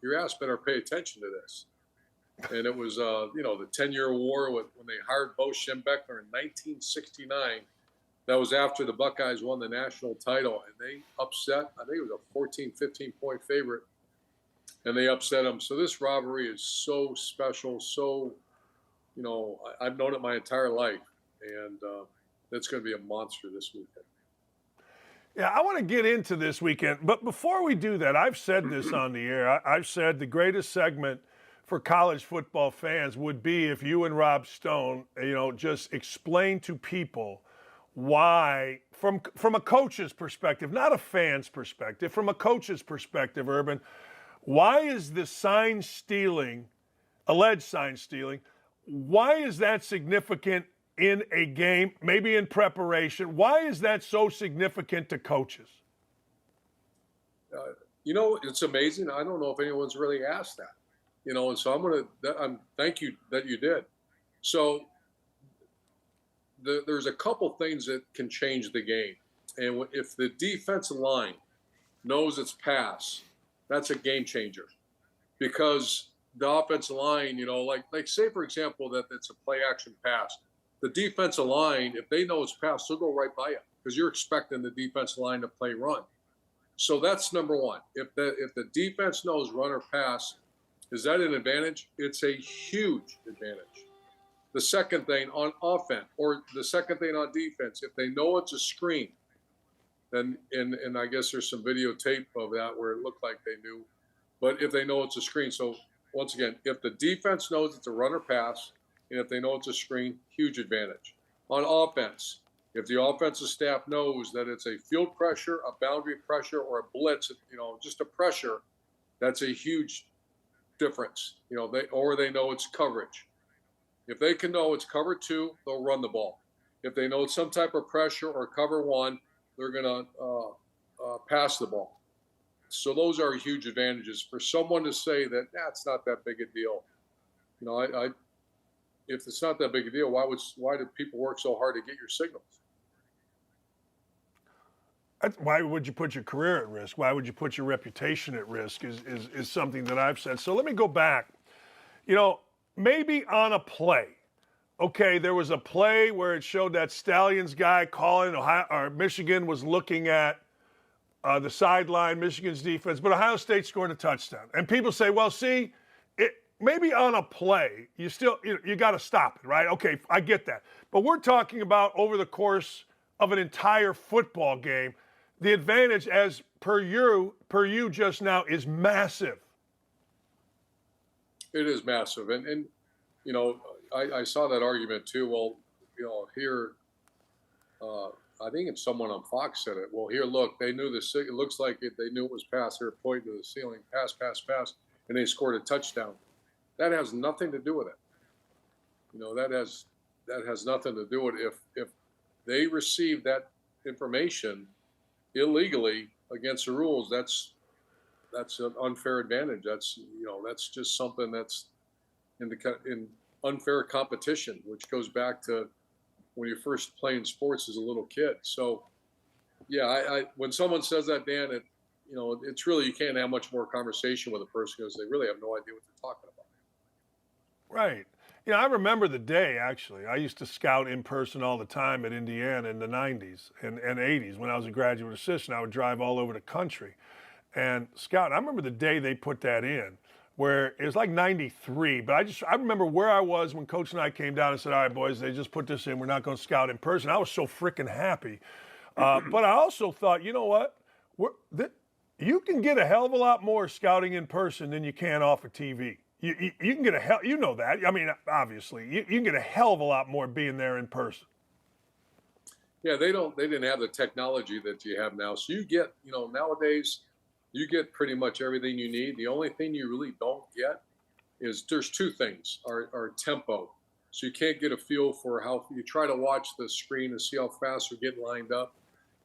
your ass better pay attention to this. And it was the 10-year war when they hired Bo Schembechler in 1969. That was after the Buckeyes won the national title, and they upset, I think it was a 14, 15-point favorite, and they upset them. So this rivalry is so special, so, you know, I've known it my entire life, and it's going to be a monster this weekend. Yeah, I want to get into this weekend. But before we do that, I've said this on the air. I've said the greatest segment for college football fans would be if you and Rob Stone, you know, just explain to people why, from a coach's perspective, not a fan's perspective, from a coach's perspective, Urban, why is the sign stealing, alleged sign stealing, why is that significant in a game, maybe in preparation? Why is that so significant to coaches? You know, it's amazing. I don't know if anyone's really asked that, you know, and so thank you that you did. So there's a couple things that can change the game. And if the defensive line knows its pass, that's a game changer, because the offensive line, you know, like say, for example, that it's a play action pass. The defensive line, if they know it's pass, they'll go right by you because you're expecting the defensive line to play run. So that's number one. If the defense knows run or pass, is that an advantage? It's a huge advantage. The second thing on offense, or the second thing on defense, if they know it's a screen, then and I guess there's some videotape of that where it looked like they knew, but if they know it's a screen. So once again, if the defense knows it's a run or pass, and if they know it's a screen, huge advantage. On offense, if the offensive staff knows that it's a field pressure, a boundary pressure, or a blitz, you know, just a pressure, that's a huge difference. You know, they know it's coverage. If they can know it's cover 2, they'll run the ball. If they know it's some type of pressure or cover 1, they're going to pass the ball. So those are huge advantages. For someone to say that, it's not that big a deal. You know, if it's not that big a deal, why do people work so hard to get your signals? Why would you put your career at risk? Why would you put your reputation at risk is something that I've said. So let me go back. You know, maybe on a play. Okay, there was a play where it showed that Stallions guy calling, Michigan was looking at the sideline, Michigan's defense, but Ohio State scored a touchdown. And people say, well, see, maybe on a play, you got to stop it, right? Okay, I get that. But we're talking about over the course of an entire football game. The advantage, as per you just now, is massive. It is massive. And you know, I saw that argument too. Well, you know, here I think it's someone on Fox said it. Well, here, look, they knew it looks like they knew it was pass. They were pointing to the ceiling, pass, and they scored a touchdown. That has nothing to do with it. That has nothing to do with it. If they receive that information illegally against the rules, that's an unfair advantage. That's just something that's in unfair competition, which goes back to when you're first playing sports as a little kid. So, yeah, I when someone says that, Dan, it's really, you can't have much more conversation with a person because they really have no idea what they're talking about. Right. I remember the day, actually. I used to scout in person all the time at Indiana in the 90s and 80s. When I was a graduate assistant, I would drive all over the country and scout. I remember the day they put that in, where it was like 93, but I remember where I was when Coach and I came down and said, all right, boys, they just put this in. We're not going to scout in person. I was so freaking happy. But I also thought, you know what? You can get a hell of a lot more scouting in person than you can off of TV. You can get that. I mean, obviously, you can get a hell of a lot more being there in person. Yeah, they didn't have the technology that you have now. So you get, nowadays, you get pretty much everything you need. The only thing you really don't get is there's two things, are tempo. So you can't get a feel for how you try to watch the screen and see how fast they're getting lined up.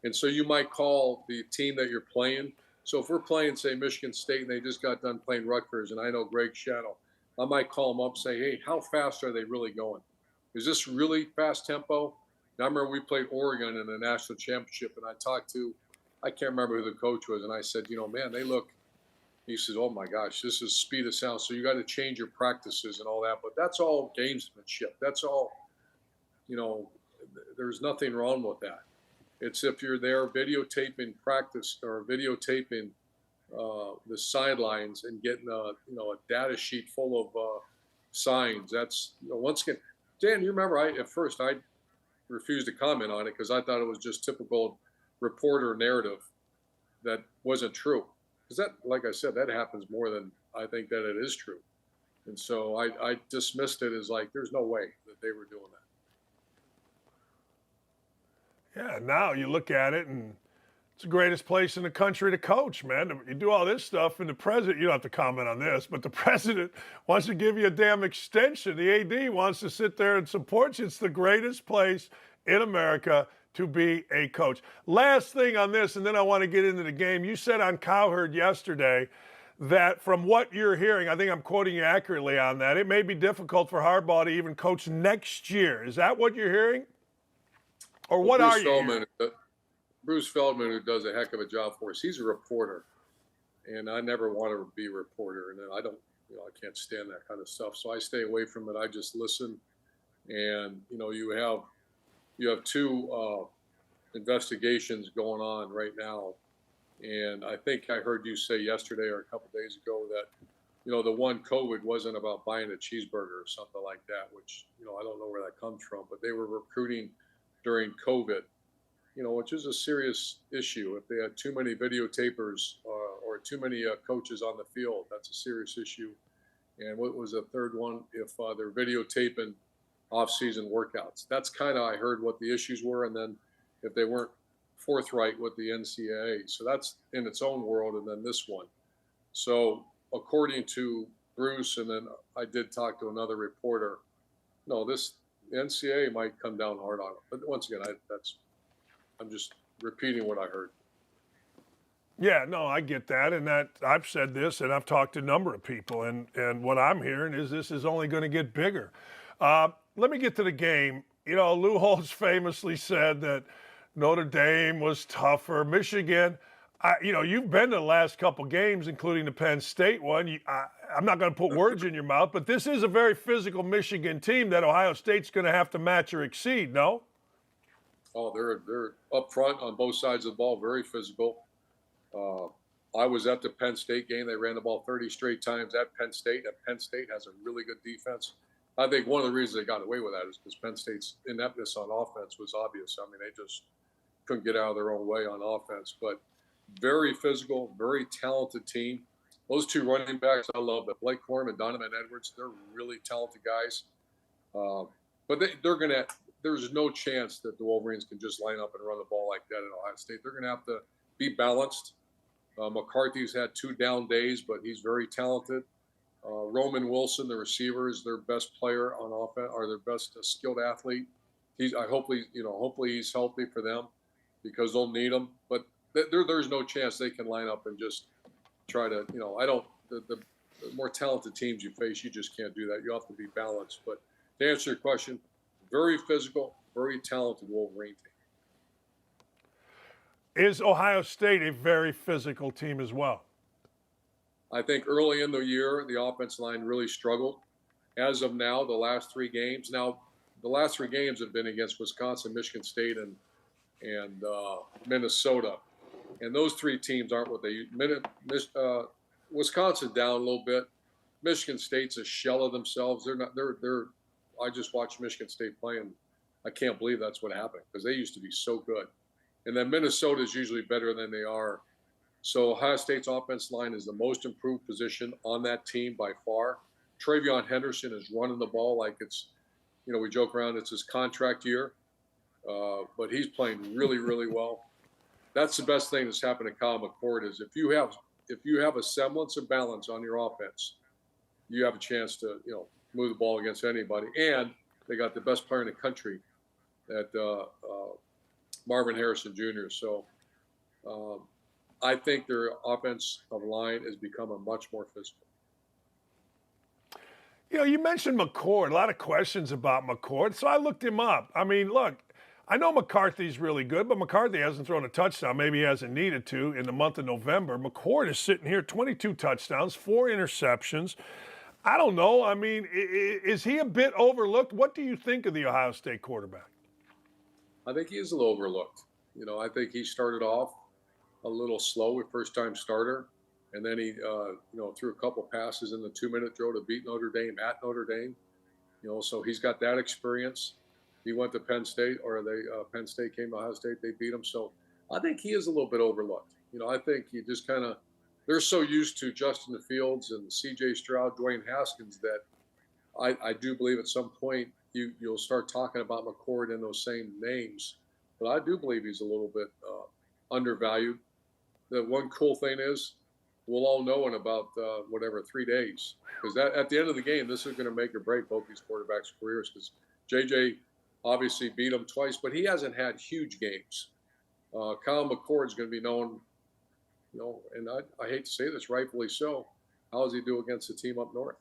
And so you might call the team that you're playing. So if we're playing, say, Michigan State, and they just got done playing Rutgers, and I know Greg Shadow, I might call them up and say, hey, how fast are they really going? Is this really fast tempo? And I remember we played Oregon in the national championship, and I can't remember who the coach was, and I said, man, they look, he says, oh my gosh, this is speed of sound. So you got to change your practices and all that. But that's all gamesmanship. That's all, there's nothing wrong with that. It's if you're there videotaping practice or videotaping the sidelines and getting a data sheet full of signs. That's once again, Dan, you remember at first I refused to comment on it because I thought it was just typical reporter narrative that wasn't true. Because that, like I said, that happens more than I think that it is true. And so I dismissed it as like, there's no way that they were doing that. Yeah, now you look at it and it's the greatest place in the country to coach, man. You do all this stuff and the president, you don't have to comment on this, but the president wants to give you a damn extension. The AD wants to sit there and support you. It's the greatest place in America to be a coach. Last thing on this, and then I want to get into the game. You said on Cowherd yesterday that from what you're hearing, I think I'm quoting you accurately on that, it may be difficult for Harbaugh to even coach next year. Is that what you're hearing? Or what are you hearing? Bruce Feldman, who does a heck of a job for us, he's a reporter. And I never want to be a reporter. And I don't, I can't stand that kind of stuff. So I stay away from it. I just listen. And, you have two investigations going on right now. And I think I heard you say yesterday or a couple of days ago that, the one COVID wasn't about buying a cheeseburger or something like that, which, I don't know where that comes from, but they were recruiting during COVID, which is a serious issue. If they had too many videotapers or too many coaches on the field, that's a serious issue. And what was the third one? If they're videotaping off-season workouts. That's kind of, I heard what the issues were. And then if they weren't forthright with the NCAA. So that's in its own world. And then this one. So according to Bruce, and then I did talk to another reporter, the NCAA might come down hard on it. But once again, I'm just repeating what I heard. Yeah, no, I get that. And that I've said this and I've talked to a number of people. And what I'm hearing is this is only going to get bigger. Let me get to the game. Lou Holtz famously said that Notre Dame was tougher. Michigan, you've been to the last couple games, including the Penn State one. I'm not going to put words in your mouth, but this is a very physical Michigan team that Ohio State's going to have to match or exceed, no? Oh, they're up front on both sides of the ball, very physical. I was at the Penn State game. They ran the ball 30 straight times at Penn State. Penn State has a really good defense. I think one of the reasons they got away with that is because Penn State's ineptness on offense was obvious. I mean, they just couldn't get out of their own way on offense. But very physical, very talented team. Those two running backs, I love them. Blake Corum and Donovan Edwards, they're really talented guys. But there's no chance that the Wolverines can just line up and run the ball like that at Ohio State. They're going to have to be balanced. McCarthy's had 2 down days, but he's very talented. Roman Wilson, the receiver, is their best player on offense, or their best skilled athlete. Hopefully he's healthy for them because they'll need him. But there's no chance they can line up and just try to, the more talented teams you face, you just can't do that. You have to be balanced. But to answer your question, very physical, very talented Wolverine team. Is Ohio State a very physical team as well? I think early in the year, the offensive line really struggled. As of now, the last 3 games have been against Wisconsin, Michigan State, and Minnesota. And those 3 teams aren't what they Wisconsin down a little bit. Michigan State's a shell of themselves. I just watched Michigan State play, and I can't believe that's what happened because they used to be so good. And then Minnesota is usually better than they are. So Ohio State's offense line is the most improved position on that team by far. Travion Henderson is running the ball like it's, we joke around, it's his contract year. But he's playing really, really well. That's the best thing that's happened to Kyle McCord is if you have a semblance of balance on your offense, you have a chance to, move the ball against anybody. And they got the best player in the country at Marvin Harrison Jr. So I think their offensive line has become a much more physical. You mentioned McCord, a lot of questions about McCord, so I looked him up. I mean, look, I know McCarthy's really good, but McCarthy hasn't thrown a touchdown. Maybe he hasn't needed to in the month of November. McCord is sitting here, 22 touchdowns, 4 interceptions. I don't know. I mean, is he a bit overlooked? What do you think of the Ohio State quarterback? I think he is a little overlooked. I think he started off a little slow with first-time starter, and then he, threw a couple passes in the 2-minute drill to beat Notre Dame at Notre Dame. So he's got that experience. He went to Penn State, or Penn State came to Ohio State. They beat him. So I think he is a little bit overlooked. I think he just they're so used to Justin Fields and C.J. Stroud, Dwayne Haskins that I do believe at some point you'll start talking about McCord in those same names. But I do believe he's a little bit undervalued. The one cool thing is we'll all know in about 3 days, because at the end of the game, this is going to make or break both these quarterbacks' careers. Because JJ obviously beat him twice, but he hasn't had huge games. Kyle McCord is going to be known, and I hate to say this, rightfully so. How does he do against the team up north?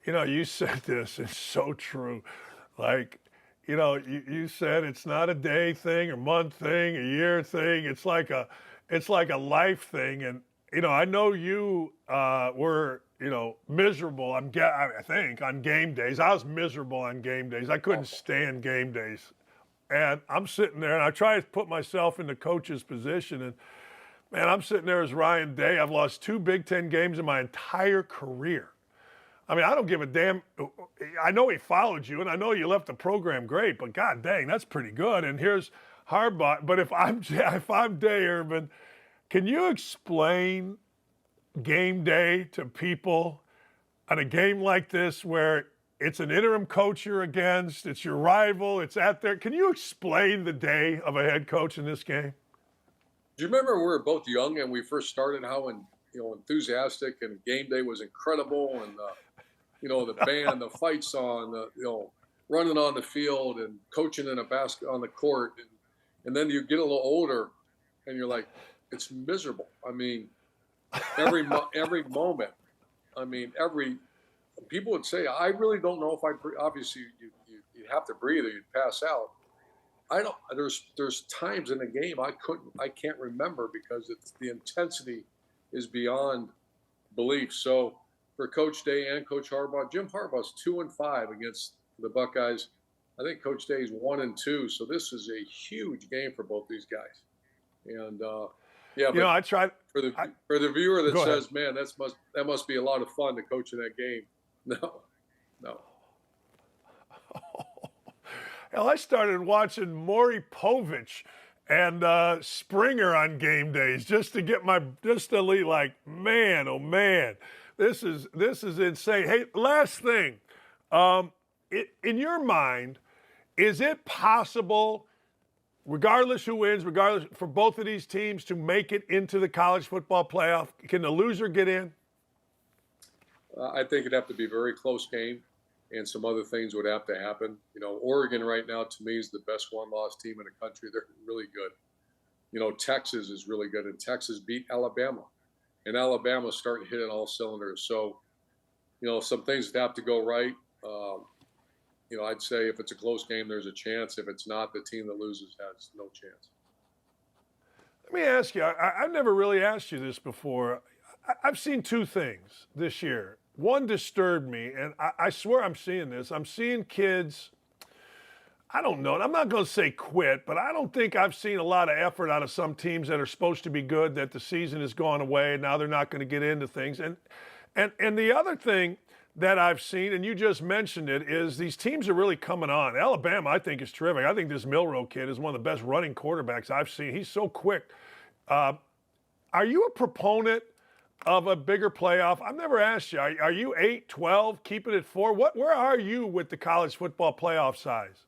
You said this, it's so true. Like, you said it's not a day thing, a month thing, a year thing. It's like a life thing. And, I know you were, miserable, I think, on game days. I was miserable on game days. I couldn't stand game days. And I'm sitting there, and I try to put myself in the coach's position. And, man, I'm sitting there as Ryan Day. I've lost 2 Big Ten games in my entire career. I mean, I don't give a damn. I know he followed you, and I know you left the program great, but God dang, that's pretty good. And here's Harbaugh. But if I'm Day Urban, can you explain game day to people on a game like this where it's an interim coach you're against, it's your rival, it's at there? Can you explain the day of a head coach in this game? Do you remember when we were both young and we first started how enthusiastic and game day was incredible, and the band, the fight song, running on the field and coaching in a basket on the court, and then you get a little older and you're like, it's miserable. I mean, every moment. I mean, people would say, I really don't know if obviously you have to breathe or you'd pass out. There's times in the game I can't remember because the intensity is beyond belief. So for Coach Day and Coach Harbaugh, Jim Harbaugh's 2-5 against the Buckeyes. I think Coach Day's 1-2. So this is a huge game for both these guys. And I tried for the viewer that says, ahead. "Man, that must be a lot of fun to coach in that game." No. Hell, I started watching Maury Povich and Springer on game days just to like, man, oh man, this is insane. Hey, last thing, in your mind, is it possible, regardless who wins, regardless for both of these teams to make it into the college football playoff? Can the loser get in? I think it'd have to be a very close game, and some other things would have to happen. You know, Oregon right now to me is the best one-loss team in the country. They're really good. You know, Texas is really good, and Texas beat Alabama, and Alabama's starting to hit on all cylinders. So, you know, some things that have to go right. You know, I'd say if it's a close game, there's a chance. If it's not, the team that loses has no chance. Let me ask you, I've never really asked you this before. I've seen two things this year. One disturbed me, and I swear I'm seeing this. I'm seeing kids, I don't know, and I'm not going to say quit, but I don't think I've seen a lot of effort out of some teams that are supposed to be good, that the season has gone away, and now they're not going to get into things. And the other thing that I've seen, and you just mentioned it, is these teams are really coming on. Alabama, I think, is terrific. I think this Milroe kid is one of the best running quarterbacks I've seen. He's so quick. Are you a proponent of a bigger playoff? I've never asked you. Are you 8, 12, keeping it 4? Where are you with the college football playoff size?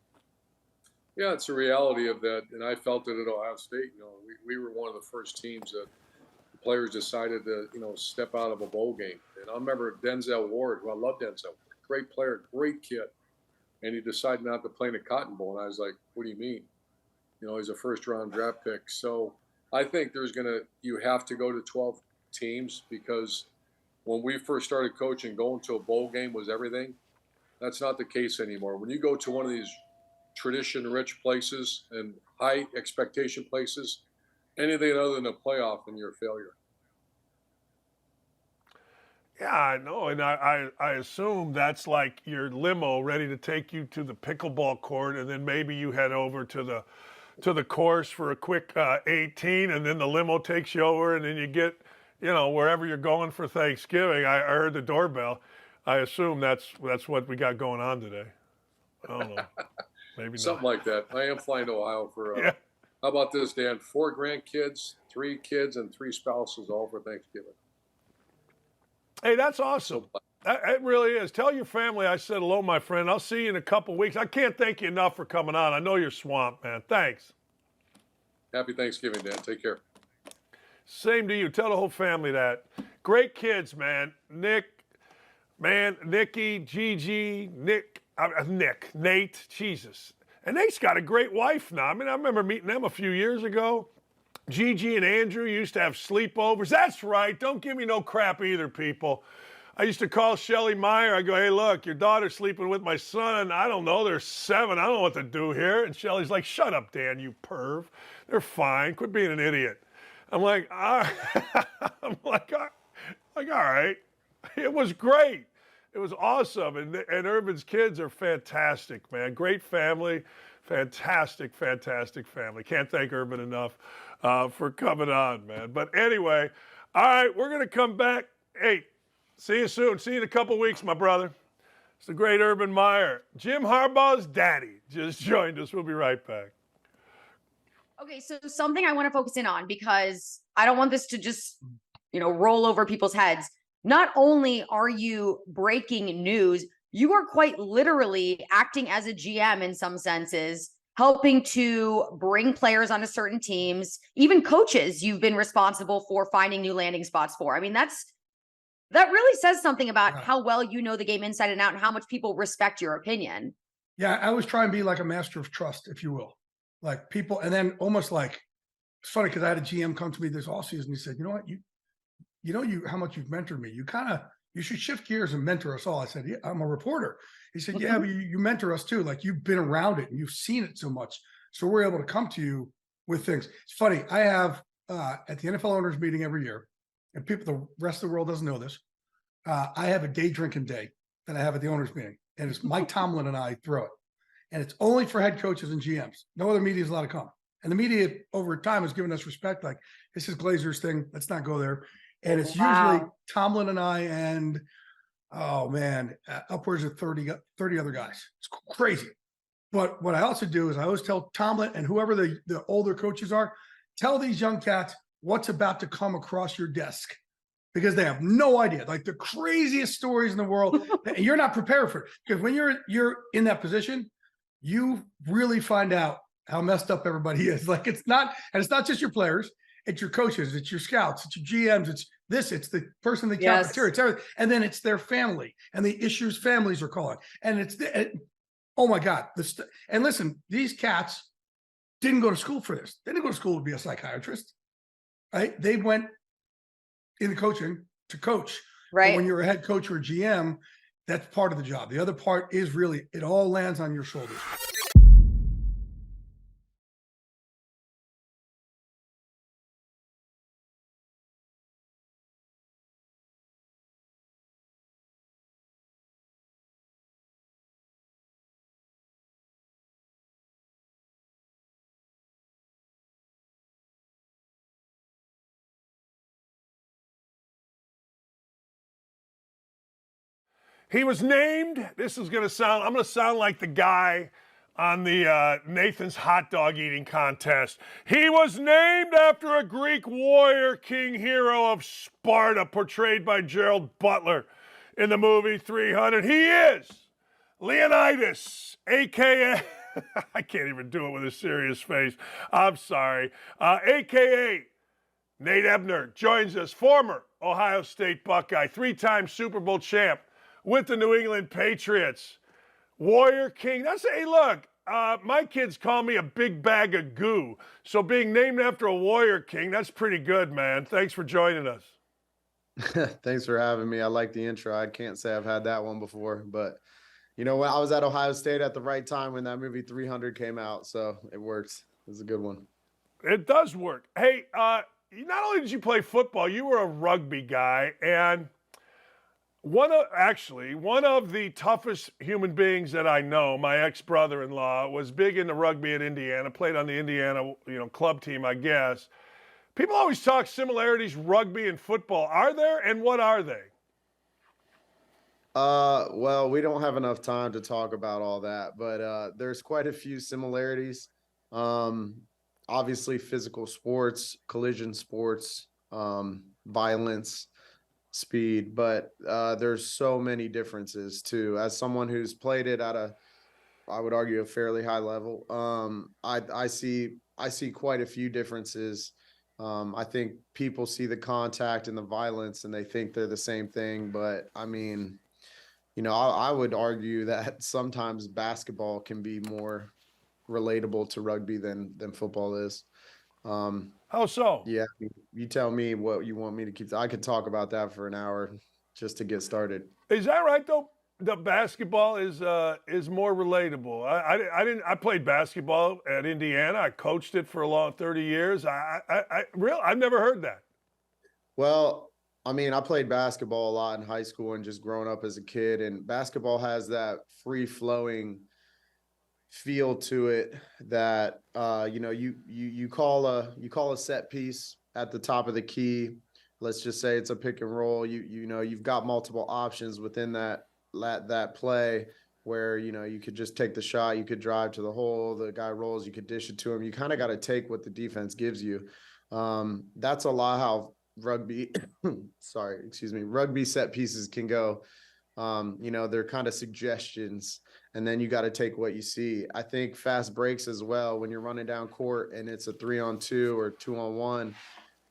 Yeah, it's a reality of that, and I felt it at Ohio State. You know, we were one of the first teams that the players decided to, you know, step out of a bowl game. And I remember Denzel Ward, who I love Denzel, great player, great kid, and he decided not to play in the Cotton Bowl. And I was like, what do you mean? You know, he's a first-round draft pick. So I think you have to go to 12 teams, because when we first started coaching, going to a bowl game was everything. That's not the case anymore. When you go to one of these tradition-rich places and high expectation places, anything other than a playoff, and you're a failure. Yeah, I know, and I assume that's like your limo ready to take you to the pickleball court, and then maybe you head over to the course for a quick 18, and then the limo takes you over, and then you get, you know, wherever you're going for Thanksgiving. I heard the doorbell. I assume that's what we got going on today. I don't know, maybe Something not. like that. I am flying to Ohio for. Yeah. How about this, Dan? 4 grandkids, 3 kids, and 3 spouses, all for Thanksgiving. Hey, that's awesome. It really is. Tell your family I said hello, my friend. I'll see you in a couple weeks. I can't thank you enough for coming on. I know you're swamped, man. Thanks. Happy Thanksgiving, Dan. Take care. Same to you. Tell the whole family that. Great kids, man. Nikki, Gigi, Nick, Nate, Jesus. And Nate's got a great wife now. I mean, I remember meeting them a few years ago. Gigi and Andrew used to have sleepovers. That's right. Don't give me no crap either, people. I used to call Shelly Meyer. I go, hey, look, your daughter's sleeping with my son. I don't know. They're 7. I don't know what to do here. And Shelly's like, shut up, Dan, you perv. They're fine. Quit being an idiot. I'm like, all right. It was great. It was awesome. And Urban's kids are fantastic, man. Great family. Fantastic family. Can't thank Urban enough for coming on, man. But anyway, all right, we're going to come back. Hey, see you soon. See you in a couple weeks, my brother. It's the great Urban Meyer. Jim Harbaugh's daddy just joined us. We'll be right back. Okay, so something I want to focus in on, because I don't want this to just, roll over people's heads. Not only are you breaking news, you are quite literally acting as a GM in some senses, helping to bring players onto certain teams, even coaches you've been responsible for finding new landing spots for. I mean, that really says something about how well you know the game inside and out and how much people respect your opinion. Yeah, I was trying to be like a master of trust, if you will. Like people, and then almost like, it's funny because I had a GM come to me this offseason. He said, you know what, how much you've mentored me. You should shift gears and mentor us all. I said, yeah, I'm a reporter. He said, yeah, but you mentor us too. Like you've been around it and you've seen it so much. So we're able to come to you with things. It's funny. I have at the NFL owners meeting every year, and the rest of the world doesn't know this. I have a day drinking day that I have at the owners meeting, and it's Mike Tomlin and I throw it. And it's only for head coaches and GMs. No other media is allowed to come. And the media over time has given us respect. Like, this is Glazer's thing. Let's not go there. And it's usually Tomlin and I and, upwards of 30 other guys. It's crazy. But what I also do is I always tell Tomlin and whoever the older coaches are, tell these young cats what's about to come across your desk. because they have no idea, like the craziest stories in the world. And you're not prepared for it, because when you're in that position, you really find out how messed up everybody is. Like it's not just your players, it's your coaches, it's your scouts, it's your GMs, it's the person in the Yes. cafeteria, it's everything. And then it's their family and the issues families are calling. And oh my God. And listen, these cats didn't go to school for this. They didn't go to school to be a psychiatrist, right? They went in the coaching to coach. Right. But when you're a head coach or a GM, that's part of the job. The other part is really, it all lands on your shoulders. He was named, I'm going to sound like the guy on the Nathan's hot dog eating contest. He was named after a Greek warrior king hero of Sparta, portrayed by Gerald Butler in the movie 300. He is Leonidas, a.k.a. I can't even do it with a serious face. I'm sorry. A.k.a. Nate Ebner joins us, former Ohio State Buckeye, three-time Super Bowl champ with the New England Patriots. Warrior King. Hey, look, my kids call me a big bag of goo. So being named after a Warrior King, that's pretty good, man. Thanks for joining us. Thanks for having me. I like the intro. I can't say I've had that one before, but you know what? I was at Ohio State at the right time when that movie 300 came out, so it works. It's a good one. It does work. Hey, not only did you play football, you were a rugby guy, and one of the toughest human beings that I know, my ex-brother-in-law, was big into rugby at Indiana, played on the Indiana, club team, I guess. People always talk similarities, rugby and football. Are there, and what are they? Well, we don't have enough time to talk about all that, but there's quite a few similarities. Obviously physical sports, collision sports, violence, speed, but there's so many differences too. As someone who's played it at I would argue, a fairly high level, I see quite a few differences. I think people see the contact and the violence and they think they're the same thing, but I mean, I would argue that sometimes basketball can be more relatable to rugby than football is. How so? Yeah, you tell me what you want me to keep. I could talk about that for an hour just to get started. Is that right though? The basketball is more relatable. I played basketball at Indiana. I coached it for a long 30 years. I've never heard that. Well, I mean, I played basketball a lot in high school and just growing up as a kid, and basketball has that free flowing feel to it that you call a set piece at the top of the key. Let's just say it's a pick and roll. You've got multiple options within that play where you could just take the shot, you could drive to the hole, the guy rolls, you could dish it to him. You kind of got to take what the defense gives you. That's a lot how rugby rugby set pieces can go. They're kind of suggestions, and then you got to take what you see. I think fast breaks as well, when you're running down court and it's a 3-on-2 or 2-on-1,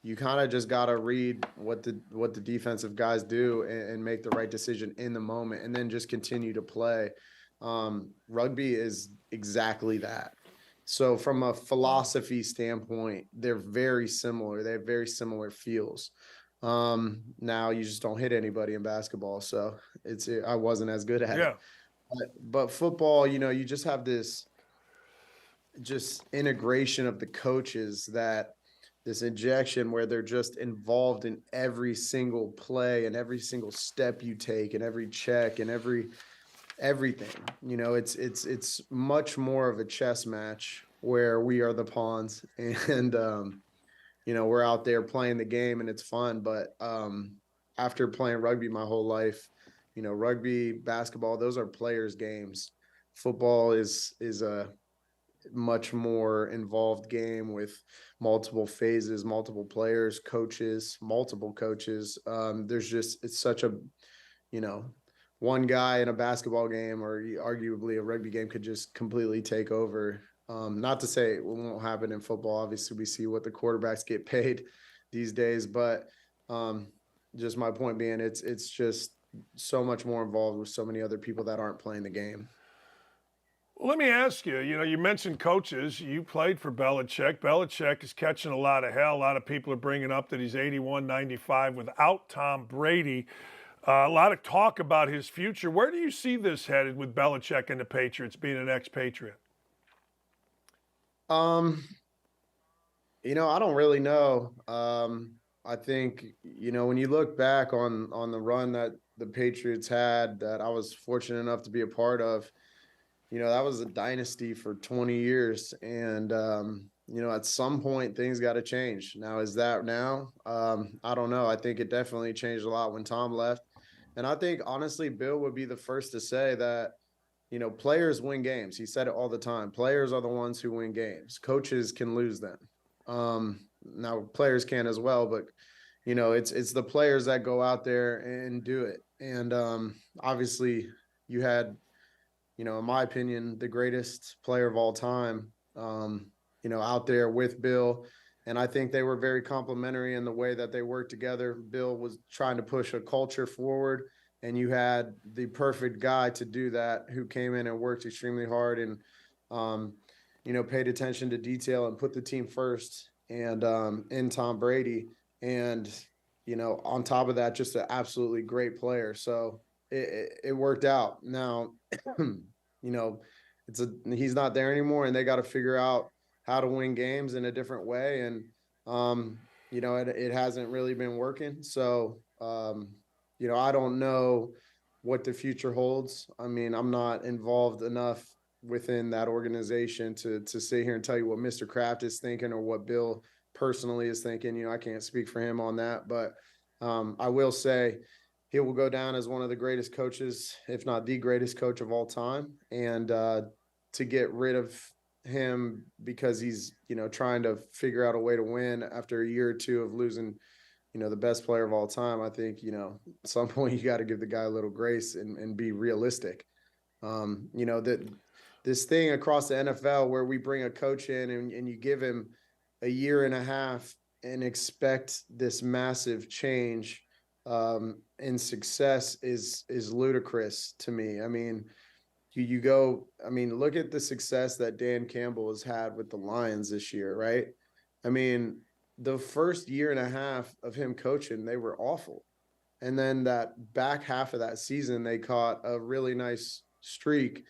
you kind of just got to read what the defensive guys do and make the right decision in the moment, and then just continue to play. Rugby is exactly that. So from a philosophy standpoint, they're very similar. They have very similar feels. Now you just don't hit anybody in basketball, so I wasn't as good at it. But football, you just have this just integration of the coaches, this injection where they're just involved in every single play and every single step you take and every check and everything. It's much more of a chess match where we are the pawns, and we're out there playing the game and it's fun. But after playing rugby my whole life, rugby, basketball, those are players' games. Football is much more involved game with multiple phases, multiple players, coaches, multiple coaches. It's such a, one guy in a basketball game or arguably a rugby game could just completely take over. Not to say it won't happen in football. Obviously, we see what the quarterbacks get paid these days, but just my point being, it's just so much more involved with so many other people that aren't playing the game. Well, let me ask you, you mentioned coaches. You played for Belichick. Belichick is catching a lot of hell. A lot of people are bringing up that he's 81-95 without Tom Brady. A lot of talk about his future. Where do you see this headed with Belichick and the Patriots being an ex-Patriot? I don't really know. I think, when you look back on the run that the Patriots had that I was fortunate enough to be a part of, that was a dynasty for 20 years. And, at some point things got to change. Now, is that now? I don't know. I think it definitely changed a lot when Tom left. And I think, honestly, Bill would be the first to say that, players win games. He said it all the time. Players are the ones who win games. Coaches can lose them. Now, players can as well, but, it's the players that go out there and do it. And obviously, you had, in my opinion, the greatest player of all time, out there with Bill. And I think they were very complimentary in the way that they worked together. Bill was trying to push a culture forward, and you had the perfect guy to do that who came in and worked extremely hard and, paid attention to detail and put the team first and in Tom Brady. And, on top of that, just an absolutely great player. So it worked out. Now, he's not there anymore, and they got to figure out how to win games in a different way. And, it hasn't really been working. So, I don't know what the future holds. I mean, I'm not involved enough within that organization to sit here and tell you what Mr. Kraft is thinking or what Bill personally is thinking. I can't speak for him on that, but I will say he will go down as one of the greatest coaches, if not the greatest coach of all time. And to get rid of him because he's, trying to figure out a way to win after a year or two of losing, the best player of all time, I think, at some point you got to give the guy a little grace and be realistic. That this thing across the NFL where we bring a coach in and you give him a year and a half and expect this massive change in success is ludicrous to me. I mean, look at the success that Dan Campbell has had with the Lions this year, right? I mean, the first year and a half of him coaching, they were awful. And then that back half of that season, they caught a really nice streak.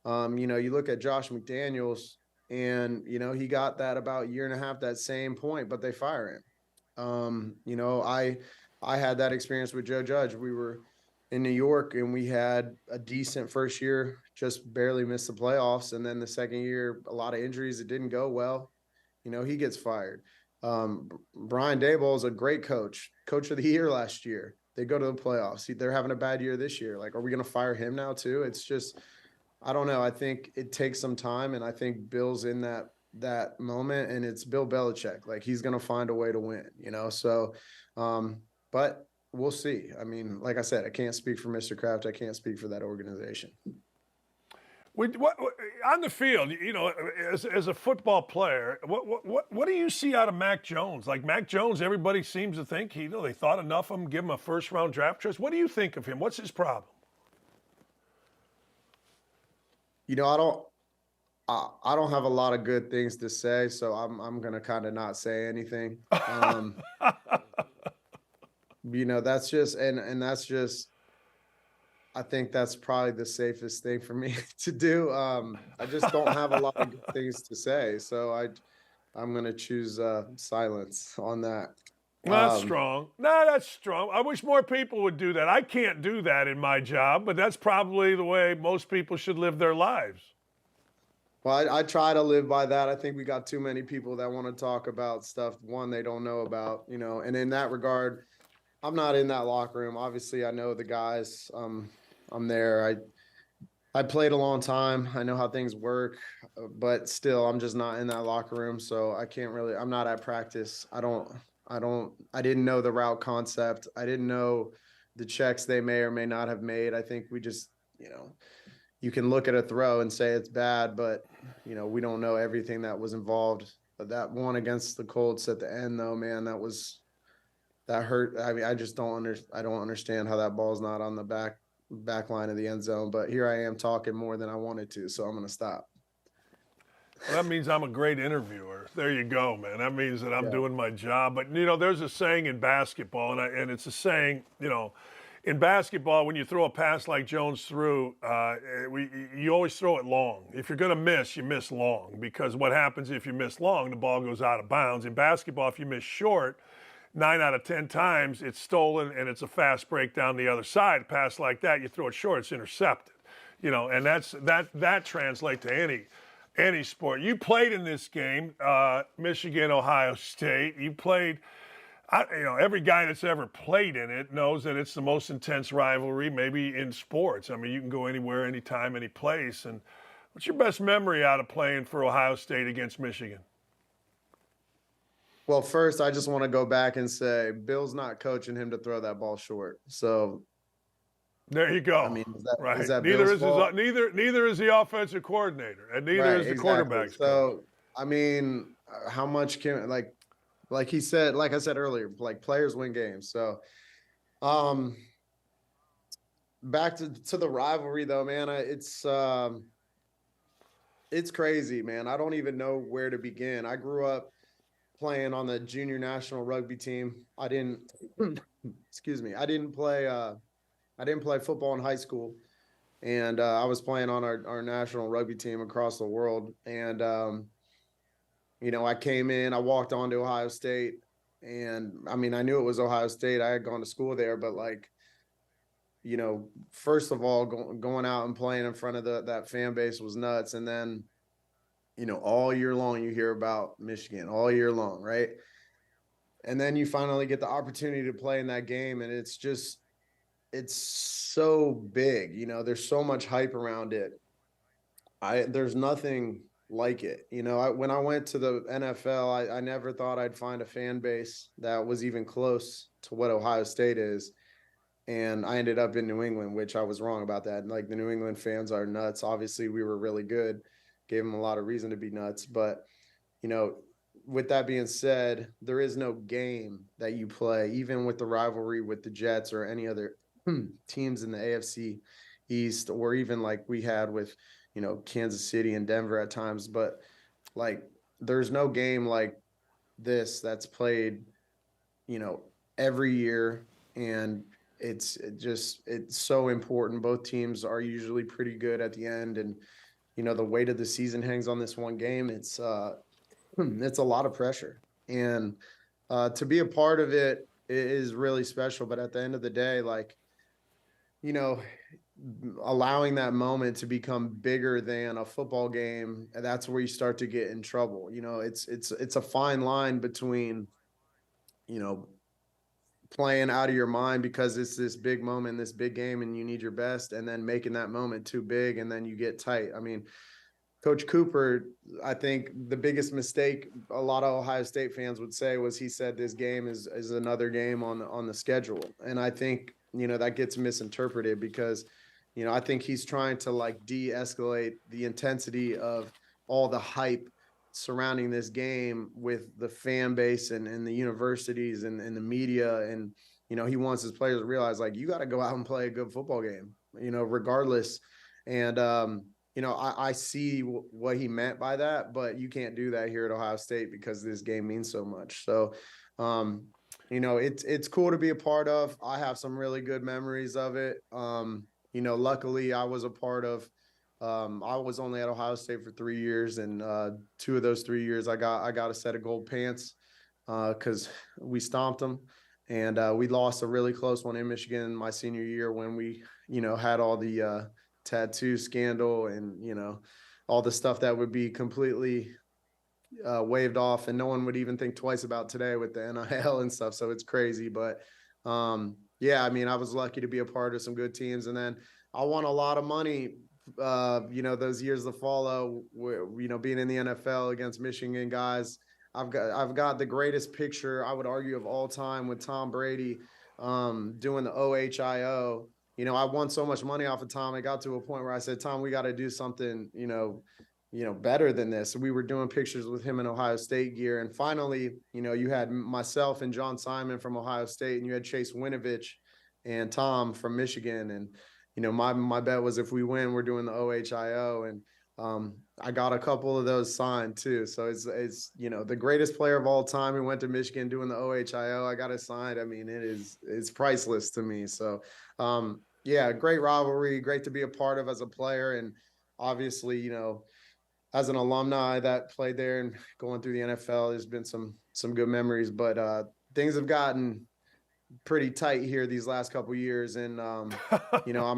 You look at Josh McDaniels and, he got that about a year and a half, that same point, but they fire him. I had that experience with Joe Judge. We were in New York and we had a decent first year, just barely missed the playoffs. And then the second year, a lot of injuries. It didn't go well. He gets fired. Brian Daboll is a great coach of the year last year. They go to the playoffs. They're having a bad year this year. Like, are we going to fire him now too? It's just, I don't know. I think it takes some time. And I think Bill's in that moment, and it's Bill Belichick. Like, he's going to find a way to win, so, but we'll see. I mean, like I said, I can't speak for Mr. Kraft. I can't speak for that organization. On the field, as a football player, what do you see out of Mac Jones? Like, Mac Jones, everybody seems to think they thought enough of him, give him a first-round draft choice. What do you think of him? What's his problem? I don't have a lot of good things to say, so I'm gonna kind of not say anything. That's just and that's just. I think that's probably the safest thing for me to do. I just don't have a lot of good things to say, so I'm going to choose silence on that. That's strong. No, that's strong. I wish more people would do that. I can't do that in my job, but that's probably the way most people should live their lives. Well, I try to live by that. I think we got too many people that want to talk about stuff, one, they don't know about, and in that regard, I'm not in that locker room. Obviously, I know the guys. I'm there. I played a long time. I know how things work, but still, I'm just not in that locker room. So I can't really, I'm not at practice. I didn't know the route concept. I didn't know the checks they may or may not have made. I think we just, you can look at a throw and say it's bad, but we don't know everything that was involved. But that one against the Colts at the end, though, man, that hurt. I mean, I don't understand how that ball's not on the back line of the end zone. But here I am talking more than I wanted to, so I'm gonna stop. Well, that means I'm a great interviewer. There you go, man. That means that I'm doing my job. But there's a saying in basketball, and it's a saying, in basketball, when you throw a pass like Jones threw, you always throw it long. If you're going to miss, you miss long, because what happens if you miss long, the ball goes out of bounds. In basketball, if you miss short, 9 out of 10 times it's stolen and it's a fast break down the other side. A pass like that, you throw it short, it's intercepted. And that translates to any sport. You played in this game, Michigan, Ohio State. You played. Every guy that's ever played in it knows that it's the most intense rivalry maybe in sports. I mean, you can go anywhere, anytime, any place. And what's your best memory out of playing for Ohio State against Michigan? Well, first, I just want to go back and say Bill's not coaching him to throw that ball short. So there you go. I mean, right. Is that neither Bill's fault? Neither is the offensive coordinator, and neither is the quarterback's coach. So I mean, how much can like he said, like I said earlier, like players win games. So, back to the rivalry though, man. It's crazy, man. I don't even know where to begin. I grew up playing on the junior national rugby team. I didn't, excuse me. I didn't play football in high school, and I was playing on our national rugby team across the world. And I came in, I walked on to Ohio State, and I mean, I knew it was Ohio State. I had gone to school there, but first of all, going out and playing in front of that fan base was nuts. And then, all year long you hear about Michigan all year long, right? And then you finally get the opportunity to play in that game, and it's so big. There's so much hype around it. There's nothing like it. When I went to the NFL, I never thought I'd find a fan base that was even close to what Ohio State is. And I ended up in New England, which I was wrong about that. Like, the New England fans are nuts. Obviously, we were really good, gave them a lot of reason to be nuts. But, with that being said, there is no game that you play, even with the rivalry with the Jets or any other teams in the AFC East, or even like we had with, Kansas City and Denver at times. But there's no game like this that's played, every year. And it's so important. Both teams are usually pretty good at the end. And, the weight of the season hangs on this one game. It's a lot of pressure. And to be a part of it is really special. But at the end of the day, allowing that moment to become bigger than a football game, that's where you start to get in trouble. It's a fine line between, playing out of your mind because it's this big moment, this big game, and you need your best, and then making that moment too big, and then you get tight. I mean, Coach Cooper, I think the biggest mistake a lot of Ohio State fans would say was he said this game is another game on the schedule. And I think, that gets misinterpreted because, I think he's trying to de-escalate the intensity of all the hype surrounding this game with the fan base and the universities and the media. And, he wants his players to realize, you got to go out and play a good football game, regardless. And, I see what he meant by that, but you can't do that here at Ohio State because this game means so much. So, it's cool to be a part of. I have some really good memories of it. Luckily I was a part of, I was only at Ohio State for 3 years, and 2 of those 3 years I got a set of gold pants because we stomped them, and we lost a really close one in Michigan my senior year when we had all the tattoo scandal and all the stuff that would be completely waved off and no one would even think twice about today with the NIL and stuff. So it's crazy. But yeah, I mean, I was lucky to be a part of some good teams, and then I won a lot of money those years to follow, being in the NFL against Michigan guys. I've got the greatest picture, I would argue, of all time with Tom Brady doing the OHIO. I won so much money off of Tom. I got to a point where I said, Tom, we got to do something, better than this. So we were doing pictures with him in Ohio State gear. And finally, you had myself and John Simon from Ohio State, and you had Chase Winovich and Tom from Michigan. And, my bet was if we win, we're doing the OHIO. And I got a couple of those signed too. So it's the greatest player of all time who went to Michigan doing the OHIO. I got it signed. I mean, it's priceless to me. So great rivalry, great to be a part of as a player. And obviously, as an alumni that played there and going through the NFL, there's been some good memories, but things have gotten pretty tight here these last couple of years. And, I'm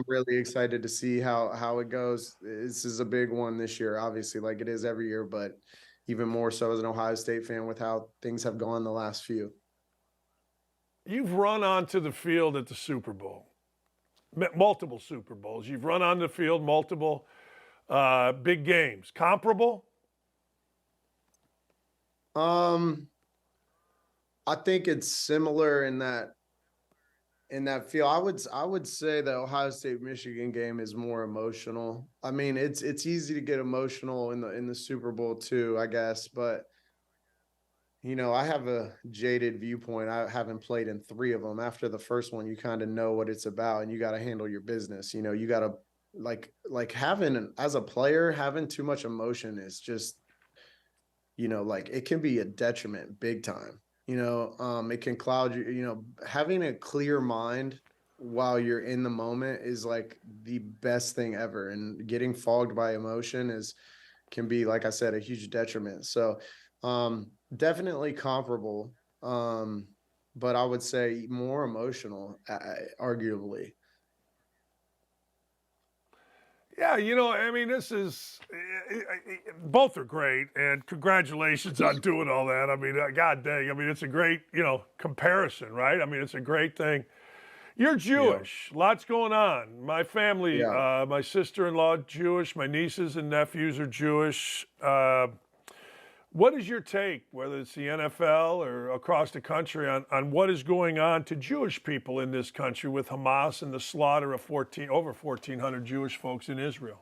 really excited to see how it goes. This is a big one this year, obviously, like it is every year, but even more so as an Ohio State fan with how things have gone the last few. You've run onto the field at the Super Bowl, multiple Super Bowls. You've run on the field, multiple big games. Comparable? I think it's similar in that feel. I would say the Ohio State Michigan game is more emotional. I mean, it's easy to get emotional in the Super Bowl too, I guess, but I have a jaded viewpoint. I haven't played in 3 of them. After the first one, you kind of know what it's about, and you got to handle your business. You got to like as a player, having too much emotion is just, it can be a detriment big time. It can cloud you. Having a clear mind while you're in the moment is like the best thing ever. And getting fogged by emotion can be, like I said, a huge detriment. So definitely comparable, but I would say more emotional, arguably. Yeah, this is both are great, and congratulations on doing all that. I mean, God dang, it's a great, comparison, right? I mean, it's a great thing. You're Jewish. Yeah. Lots going on. My family, my sister-in-law Jewish, my nieces and nephews are Jewish. What is your take, whether it's the NFL or across the country, on what is going on to Jewish people in this country with Hamas and the slaughter of over 1,400 Jewish folks in Israel?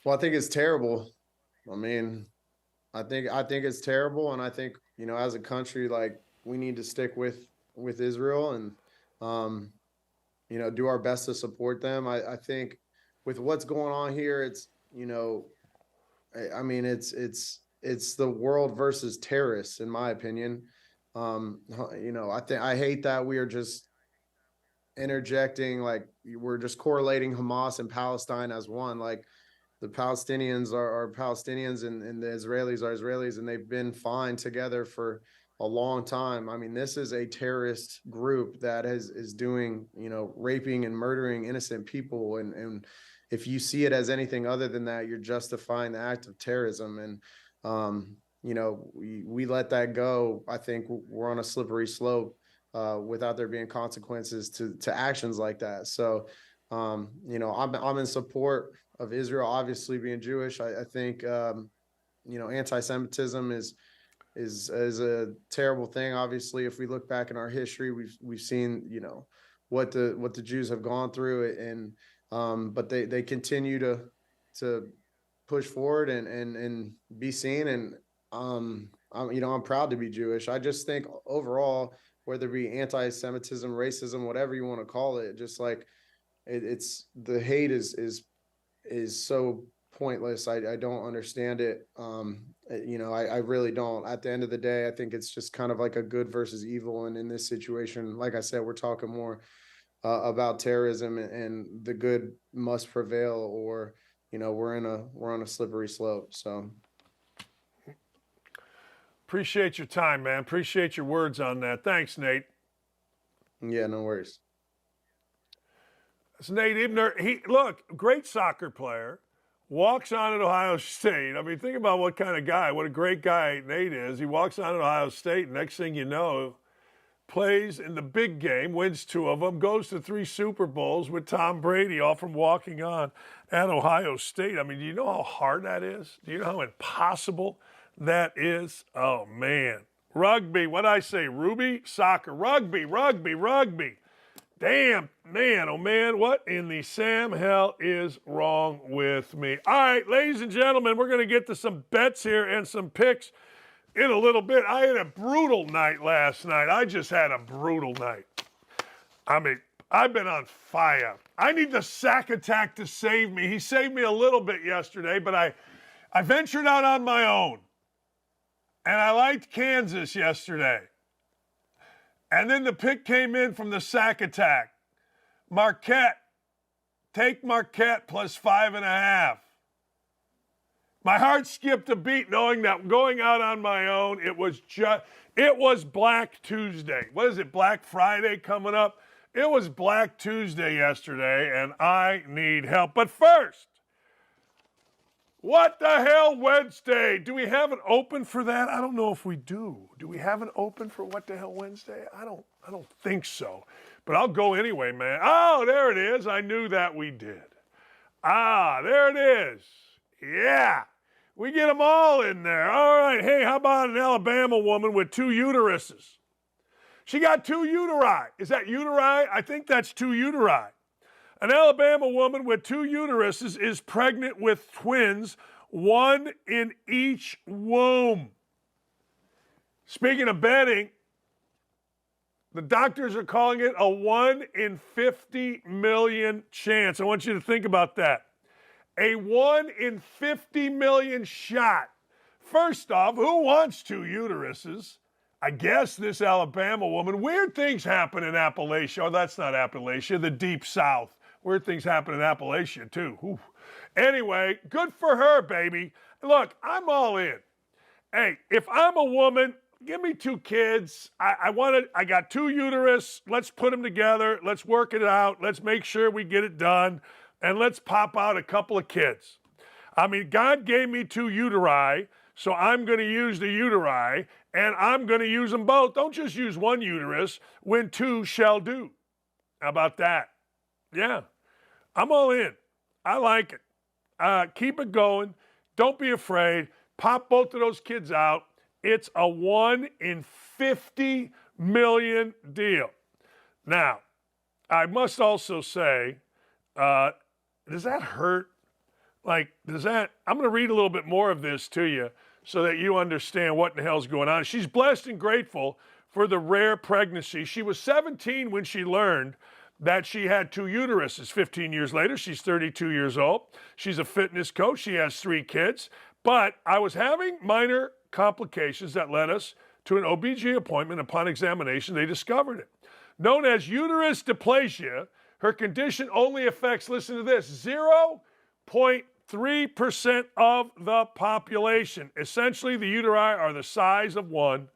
Well, I think it's terrible. I mean, I think it's terrible, and I think as a country, like, we need to stick with Israel and do our best to support them. I think with what's going on here, it's I mean, it's the world versus terrorists, in my opinion. I hate that we are just interjecting, like, we're just correlating Hamas and Palestine as one. Like, the Palestinians are Palestinians and the Israelis are Israelis, and they've been fine together for a long time. I mean, this is a terrorist group that is doing, raping and murdering innocent people. And if you see it as anything other than that, you're justifying the act of terrorism. And, we let that go. I think we're on a slippery slope without there being consequences to actions like that. So, I'm in support of Israel, obviously, being Jewish. I think, anti-Semitism is a terrible thing. Obviously, if we look back in our history, we've seen, what the Jews have gone through, and but they continue to push forward and be seen. And I'm proud to be Jewish. I just think overall, whether it be anti-Semitism, racism, whatever you want to call it, just like it's the hate is so pointless. I don't understand it. I really don't. At the end of the day, I think it's just kind of like a good versus evil. And in this situation, like I said, we're talking more about terrorism, and the good must prevail, or we're on a slippery slope. So appreciate your time, man. Appreciate your words on that. Thanks, Nate. Yeah, no worries. It's Nate Ebner. Great soccer player, walks on at Ohio State. I mean, think about what kind of guy, what a great guy Nate is. He walks on at Ohio State, and next thing you know, plays in the big game, wins 2 of them, goes to 3 Super Bowls with Tom Brady, all from walking on at Ohio State. I mean, do you know how hard that is? Do you know how impossible that is? Oh, man. Rugby, what'd I say? Ruby? Soccer. Rugby. Damn, man, oh, man, what in the Sam hell is wrong with me? All right, ladies and gentlemen, we're going to get to some bets here and some picks in a little bit. I had a brutal night last night. I just had a brutal night. I mean, I've been on fire. I need the sack attack to save me. He saved me a little bit yesterday, but I ventured out on my own. And I liked Kansas yesterday. And then the pick came in from the sack attack. Marquette. Take Marquette plus 5.5. My heart skipped a beat knowing that going out on my own, it was Black Tuesday. What is it, Black Friday coming up? It was Black Tuesday yesterday, and I need help. But first, What the Hell Wednesday? Do we have an open for that? I don't know if we do. Do we have an open for What the Hell Wednesday? I don't think so. But I'll go anyway, man. Oh, there it is. I knew that we did. Ah, there it is. Yeah. We get them all in there. All right. Hey, how about an Alabama woman with 2 uteruses? She got 2 uteri. Is that uteri? I think that's 2 uteri. An Alabama woman with 2 uteruses is pregnant with twins, 1 in each womb. Speaking of betting, the doctors are calling it a 1 in 50 million chance. I want you to think about that. A 1 in 50 million shot. First off, who wants 2 uteruses? I guess this Alabama woman. Weird things happen in Appalachia. Oh, that's not Appalachia, the Deep South. Weird things happen in Appalachia, too. Ooh. Anyway, good for her, baby. Look, I'm all in. Hey, if I'm a woman, give me 2 kids. I got 2 uterus. Let's put them together. Let's work it out. Let's make sure we get it done. And let's pop out a couple of kids. I mean, God gave me 2 uteri, so I'm going to use the uteri, and I'm going to use them both. Don't just use 1 uterus when 2 shall do. How about that? Yeah, I'm all in. I like it. Keep it going. Don't be afraid. Pop both of those kids out. It's a 1 in 50 million deal. Now, I must also say, does that hurt? I'm going to read a little bit more of this to you so that you understand what in the hell's going on. She's blessed and grateful for the rare pregnancy. She was 17 when she learned that she had 2 uteruses. 15 years later, she's 32 years old. She's a fitness coach. She has 3 kids. But I was having minor complications that led us to an OBG appointment. Upon examination, they discovered it. Known as uterus dysplasia, her condition only affects, listen to this, 0.3% of the population. Essentially, the uteri are the size of 1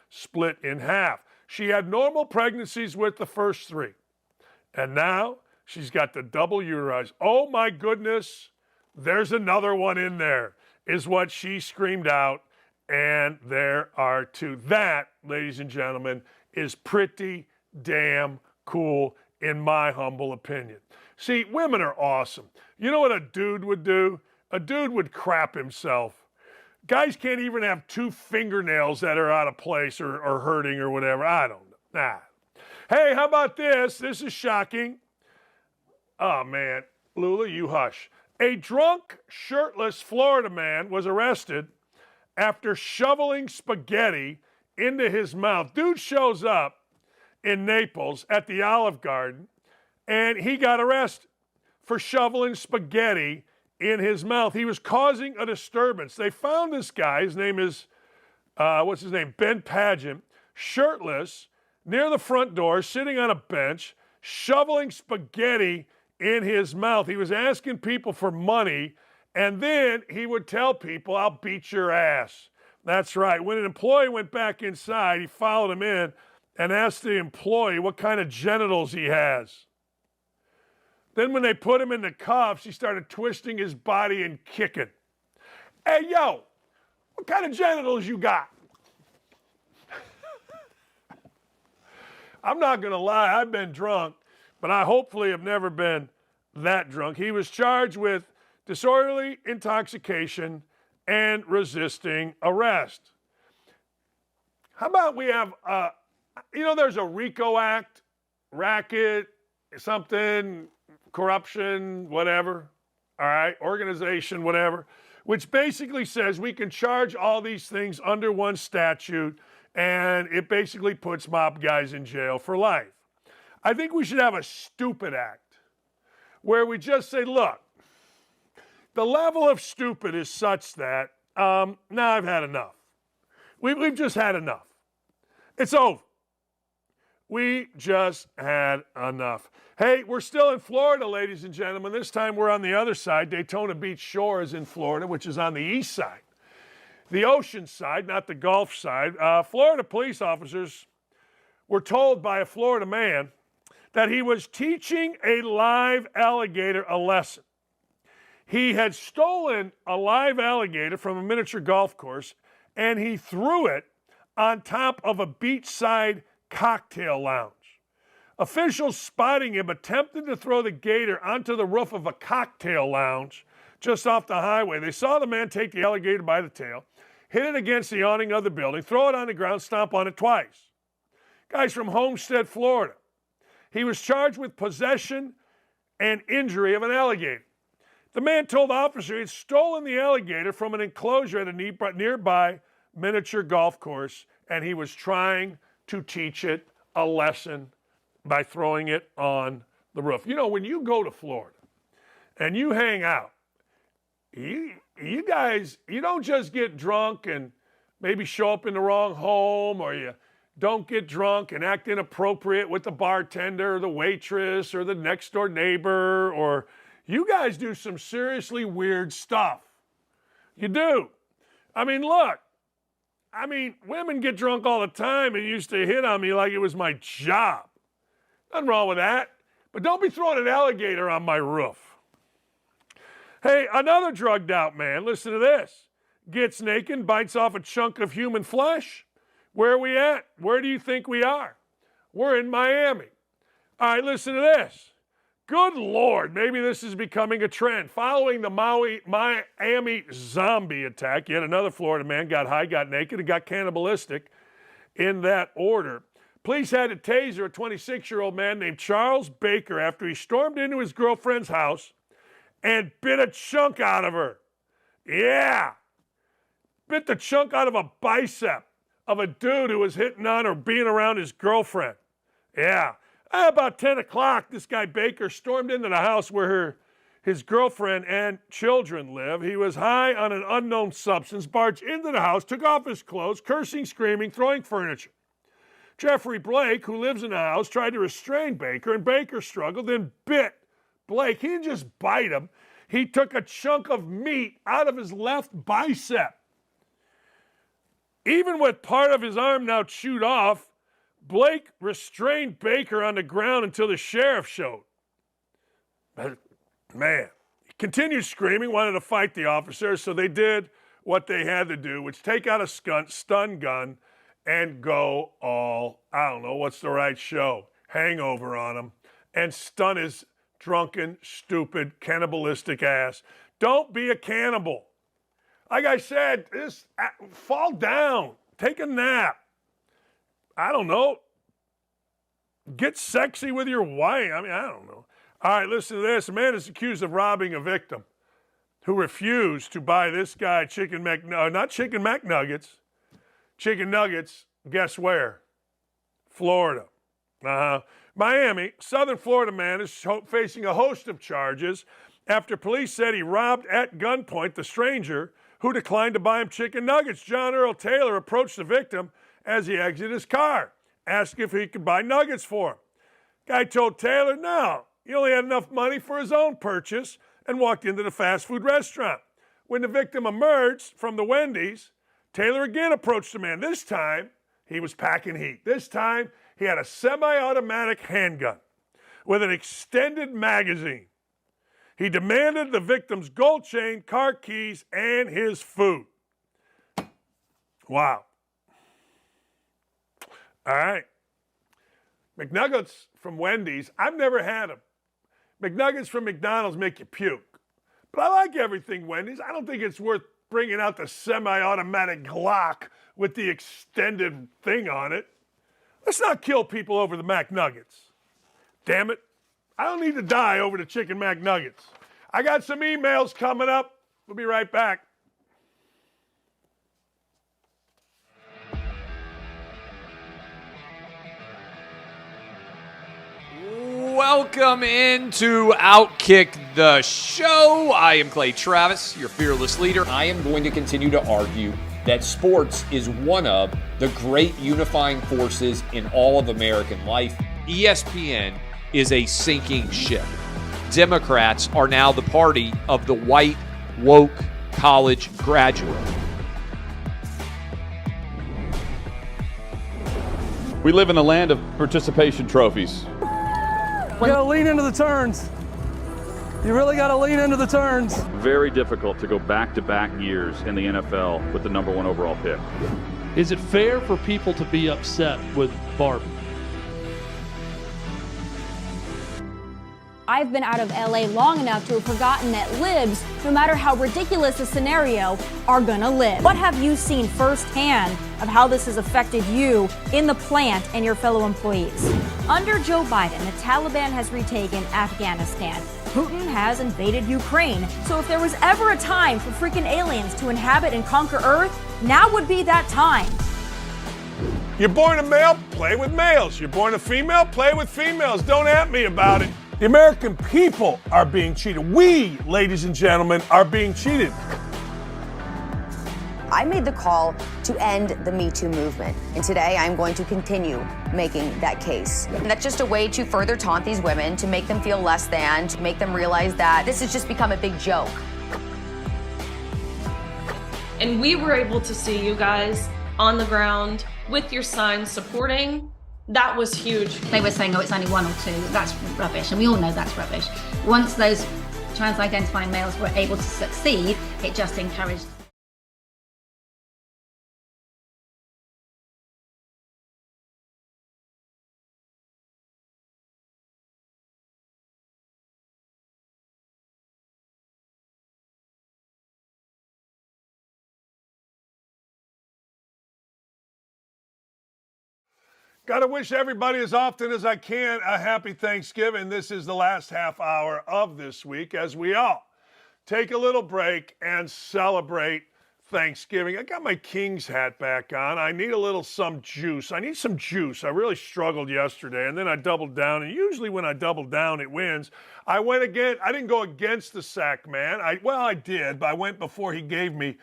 split in half. She had normal pregnancies with the first 3. And now she's got the double uteris. Oh my goodness, there's another one in there, is what she screamed out. And there are 2. That, ladies and gentlemen, is pretty damn cool in my humble opinion. See, women are awesome. You know what a dude would do? A dude would crap himself. Guys can't even have 2 fingernails that are out of place or hurting or whatever. I don't know. Nah. Hey, how about this? This is shocking. Oh, man. Lula, you hush. A drunk, shirtless Florida man was arrested after shoveling spaghetti into his mouth. Dude shows up in Naples at the Olive Garden, and he got arrested for shoveling spaghetti in his mouth. He was causing a disturbance. They found this guy. His name is, Ben Pageant, shirtless, near the front door, sitting on a bench, shoveling spaghetti in his mouth. He was asking people for money, and then he would tell people, "I'll beat your ass." That's right. When an employee went back inside, he followed him in and asked the employee what kind of genitals he has. Then when they put him in the cuffs, he started twisting his body and kicking. "Hey, yo, what kind of genitals you got?" I'm not going to lie, I've been drunk, but I hopefully have never been that drunk. He was charged with disorderly intoxication and resisting arrest. How about we have, there's a RICO Act, racket, something, corruption, whatever, all right, organization, whatever, which basically says we can charge all these things under one statute, and it basically puts mob guys in jail for life. I think we should have a stupid act where we just say, look, the level of stupid is such that now I've had enough. We've just had enough. It's over. We just had enough. Hey, we're still in Florida, ladies and gentlemen. This time we're on the other side. Daytona Beach Shore is in Florida, which is on the east side. The ocean side, not the Gulf side. Florida police officers were told by a Florida man that he was teaching a live alligator a lesson. He had stolen a live alligator from a miniature golf course, and he threw it on top of a beachside cocktail lounge. Officials spotting him attempted to throw the gator onto the roof of a cocktail lounge just off the highway. They saw the man take the alligator by the tail, hit it against the awning of the building, throw it on the ground, stomp on it twice. Guy's from Homestead, Florida. He was charged with possession and injury of an alligator. The man told the officer he had stolen the alligator from an enclosure at a nearby miniature golf course, and he was trying to teach it a lesson by throwing it on the roof. You know, when you go to Florida and you hang out, you guys, you don't just get drunk and maybe show up in the wrong home, or you don't get drunk and act inappropriate with the bartender or the waitress or the next door neighbor, or you guys do some seriously weird stuff. You do. I mean, look, women get drunk all the time and used to hit on me like it was my job. Nothing wrong with that. But don't be throwing an alligator on my roof. Hey, another drugged out man, listen to this. Gets naked, bites off a chunk of human flesh. Where are we at? Where do you think we are? We're in Miami. All right, listen to this. Good Lord, maybe this is becoming a trend. Following the Miami zombie attack, yet another Florida man got high, got naked, and got cannibalistic in that order. Police had to taser a 26-year-old man named Charles Baker after he stormed into his girlfriend's house and bit a chunk out of her. Yeah. Bit the chunk out of a bicep of a dude who was hitting on or being around his girlfriend. Yeah. About 10 o'clock, this guy Baker stormed into the house where his girlfriend and children live. He was high on an unknown substance, barged into the house, took off his clothes, cursing, screaming, throwing furniture. Jeffrey Blake, who lives in the house, tried to restrain Baker, and Baker struggled, then bit Blake. He didn't just bite him. He took a chunk of meat out of his left bicep. Even with part of his arm now chewed off, Blake restrained Baker on the ground until the sheriff showed. But, man, he continued screaming, wanted to fight the officers, so they did what they had to do, which take out a stun gun and go all, I don't know, what's the right show, hangover on him, and stun his drunken, stupid, cannibalistic ass. Don't be a cannibal. Like I said, just fall down, take a nap. I don't know. Get sexy with your wife. I don't know. All right, listen to this. A man is accused of robbing a victim who refused to buy this guy chicken McNuggets. Chicken nuggets, guess where? Florida. Miami, Southern Florida man is facing a host of charges after police said he robbed at gunpoint the stranger who declined to buy him chicken nuggets. John Earl Taylor approached the victim as he exited his car, asked if he could buy nuggets for him. Guy told Taylor no, he only had enough money for his own purchase, and walked into the fast food restaurant. When the victim emerged from the Wendy's, Taylor again approached the man. This time, he was packing heat. This time, he had a semi-automatic handgun with an extended magazine. He demanded the victim's gold chain, car keys, and his food. Wow. All right. McNuggets from Wendy's, I've never had them. McNuggets from McDonald's make you puke. But I like everything Wendy's. I don't think it's worth bringing out the semi-automatic Glock with the extended thing on it. Let's not kill people over the McNuggets. Damn it. I don't need to die over the chicken McNuggets. I got some emails coming up. We'll be right back. Welcome into Outkick the Show. I am Clay Travis, your fearless leader. I am going to continue to argue that sports is one of the great unifying forces in all of American life. ESPN is a sinking ship. Democrats are now the party of the white, woke college graduate. We live in a land of participation trophies. You gotta lean into the turns. You really gotta lean into the turns. Very difficult to go back-to-back years in the NFL with the number 1 overall pick. Is it fair for people to be upset with Barbie? I've been out of LA long enough to have forgotten that libs, no matter how ridiculous the scenario, are gonna live. What have you seen firsthand of how this has affected you in the plant and your fellow employees? Under Joe Biden, the Taliban has retaken Afghanistan. Putin has invaded Ukraine. So if there was ever a time for freaking aliens to inhabit and conquer Earth, now would be that time. You're born a male, play with males. You're born a female, play with females. Don't at me about it. The American people are being cheated. We, ladies and gentlemen, are being cheated. I made the call to end the Me Too movement, and today I'm going to continue making that case. And that's just a way to further taunt these women, to make them feel less than, to make them realize that this has just become a big joke. And we were able to see you guys on the ground with your signs supporting. That was huge. They were saying, oh, it's only 1 or 2. That's rubbish, and we all know that's rubbish. Once those trans-identifying males were able to succeed, it just encouraged. Got to wish everybody as often as I can a happy Thanksgiving. This is the last half hour of this week as we all take a little break and celebrate Thanksgiving. I got my King's hat back on. I need a little some juice. I need some juice. I really struggled yesterday, and then I doubled down. And usually when I double down, it wins. I went again. I didn't go against the sack man. I did, but I went before he gave me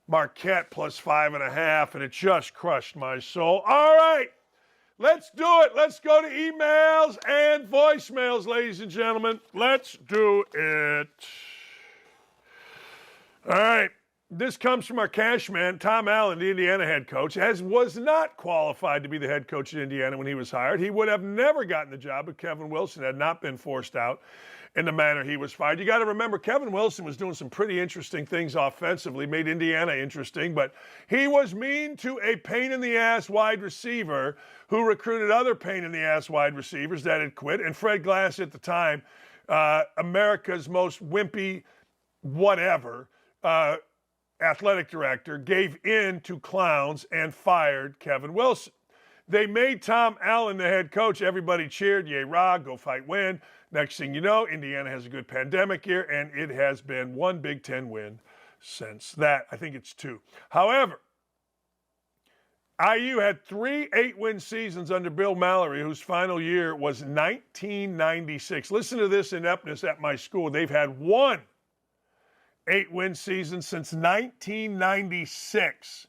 Marquette plus 5.5, and it just crushed my soul. All right. Let's do it. Let's go to emails and voicemails, ladies and gentlemen. Let's do it. All right. This comes from our cash man, Tom Allen, the Indiana head coach, was not qualified to be the head coach at Indiana when he was hired. He would have never gotten the job if Kevin Wilson had not been forced out in the manner he was fired. You got to remember, Kevin Wilson was doing some pretty interesting things offensively, made Indiana interesting, but he was mean to a pain-in-the-ass wide receiver who recruited other pain-in-the-ass wide receivers that had quit. And Fred Glass at the time, America's most wimpy whatever, athletic director, gave in to clowns and fired Kevin Wilson. They made Tom Allen the head coach. Everybody cheered, yay, rah, go fight, win. Next thing you know, Indiana has a good pandemic year, and it has been one Big Ten win since that. I think it's 2. However, IU had 3 8-win seasons under Bill Mallory, whose final year was 1996. Listen to this ineptness at my school. They've had 1 8-win season since 1996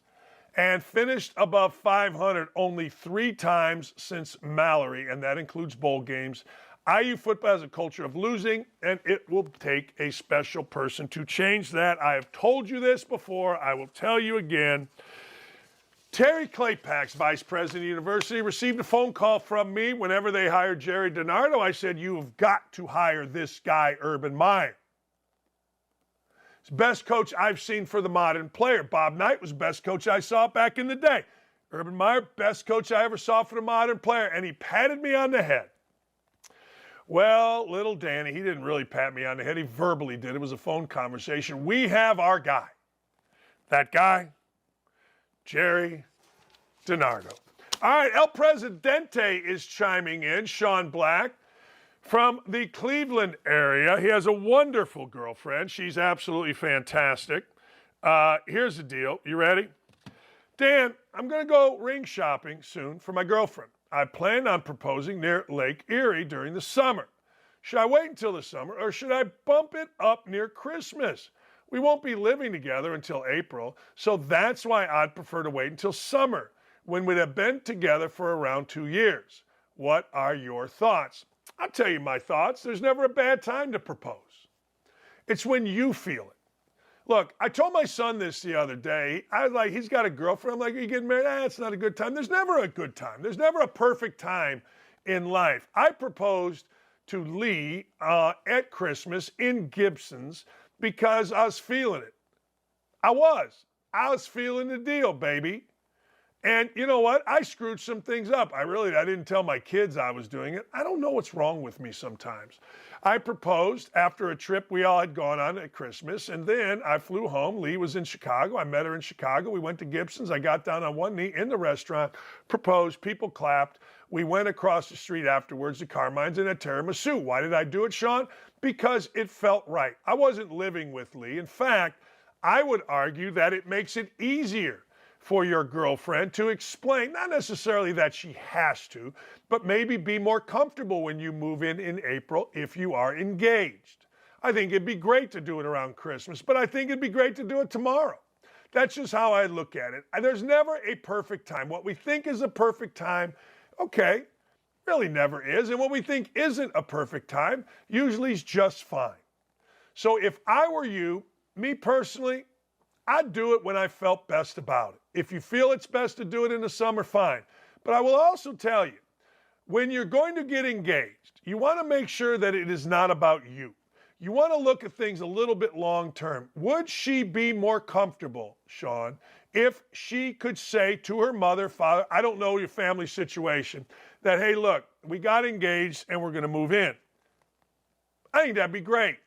and finished above 500 only 3 times since Mallory, and that includes bowl games. IU football has a culture of losing, and it will take a special person to change that. I have told you this before. I will tell you again. Terry Claypax, vice president of the university, received a phone call from me whenever they hired Jerry DiNardo. I said, you've got to hire this guy, Urban Meyer. He's the best coach I've seen for the modern player. Bob Knight was the best coach I saw back in the day. Urban Meyer, best coach I ever saw for the modern player, and he patted me on the head. Well, little Danny, he didn't really pat me on the head. He verbally did. It was a phone conversation. We have our guy. That guy, Jerry DiNardo. All right, El Presidente is chiming in, Sean Black, from the Cleveland area. He has a wonderful girlfriend. She's absolutely fantastic. Here's the deal. You ready? Dan, I'm going to go ring shopping soon for my girlfriend. I plan on proposing near Lake Erie during the summer. Should I wait until the summer or should I bump it up near Christmas? We won't be living together until April, so that's why I'd prefer to wait until summer, when we'd have been together for around 2 years. What are your thoughts? I'll tell you my thoughts. There's never a bad time to propose. It's when you feel it. Look, I told my son this the other day. I was like, he's got a girlfriend. I'm like, are you getting married? It's not a good time. There's never a good time. There's never a perfect time in life. I proposed to Lee at Christmas in Gibson's because I was feeling it. I was feeling the deal, baby. And you know what? I screwed some things up. I didn't tell my kids I was doing it. I don't know what's wrong with me sometimes. I proposed after a trip we all had gone on at Christmas, and then I flew home. Lee was in Chicago. I met her in Chicago. We went to Gibson's. I got down on one knee in the restaurant, proposed. People clapped. We went across the street afterwards to Carmine's and a tiramisu. Why did I do it, Sean? Because it felt right. I wasn't living with Lee. In fact, I would argue that it makes it easier for your girlfriend to explain, not necessarily that she has to, but maybe be more comfortable when you move in April if you are engaged. I think it'd be great to do it around Christmas, but I think it'd be great to do it tomorrow. That's just how I look at it. There's never a perfect time. What we think is a perfect time, okay, really never is. And what we think isn't a perfect time usually is just fine. So if I were you, me personally, I'd do it when I felt best about it. If you feel it's best to do it in the summer, fine. But I will also tell you, when you're going to get engaged, you want to make sure that it is not about you. You want to look at things a little bit long term. Would she be more comfortable, Sean, if she could say to her mother, father, I don't know your family situation, that, hey, look, we got engaged and we're going to move in? I think that'd be great.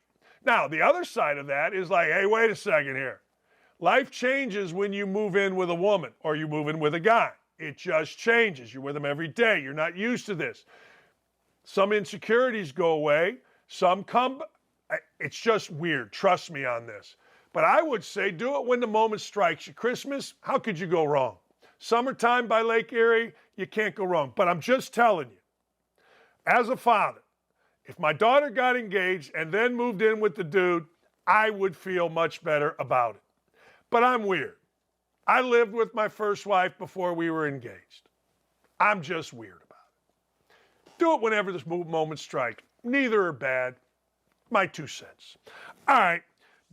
Now, the other side of that is like, hey, wait a second here. Life changes when you move in with a woman or you move in with a guy. It just changes. You're with them every day. You're not used to this. Some insecurities go away. Some come. It's just weird. Trust me on this. But I would say do it when the moment strikes you. Christmas, how could you go wrong? Summertime by Lake Erie, you can't go wrong. But I'm just telling you, as a father, if my daughter got engaged and then moved in with the dude, I would feel much better about it. But I'm weird. I lived with my first wife before we were engaged. I'm just weird about it. Do it whenever this moment strikes. Neither are bad. My 2 cents. All right.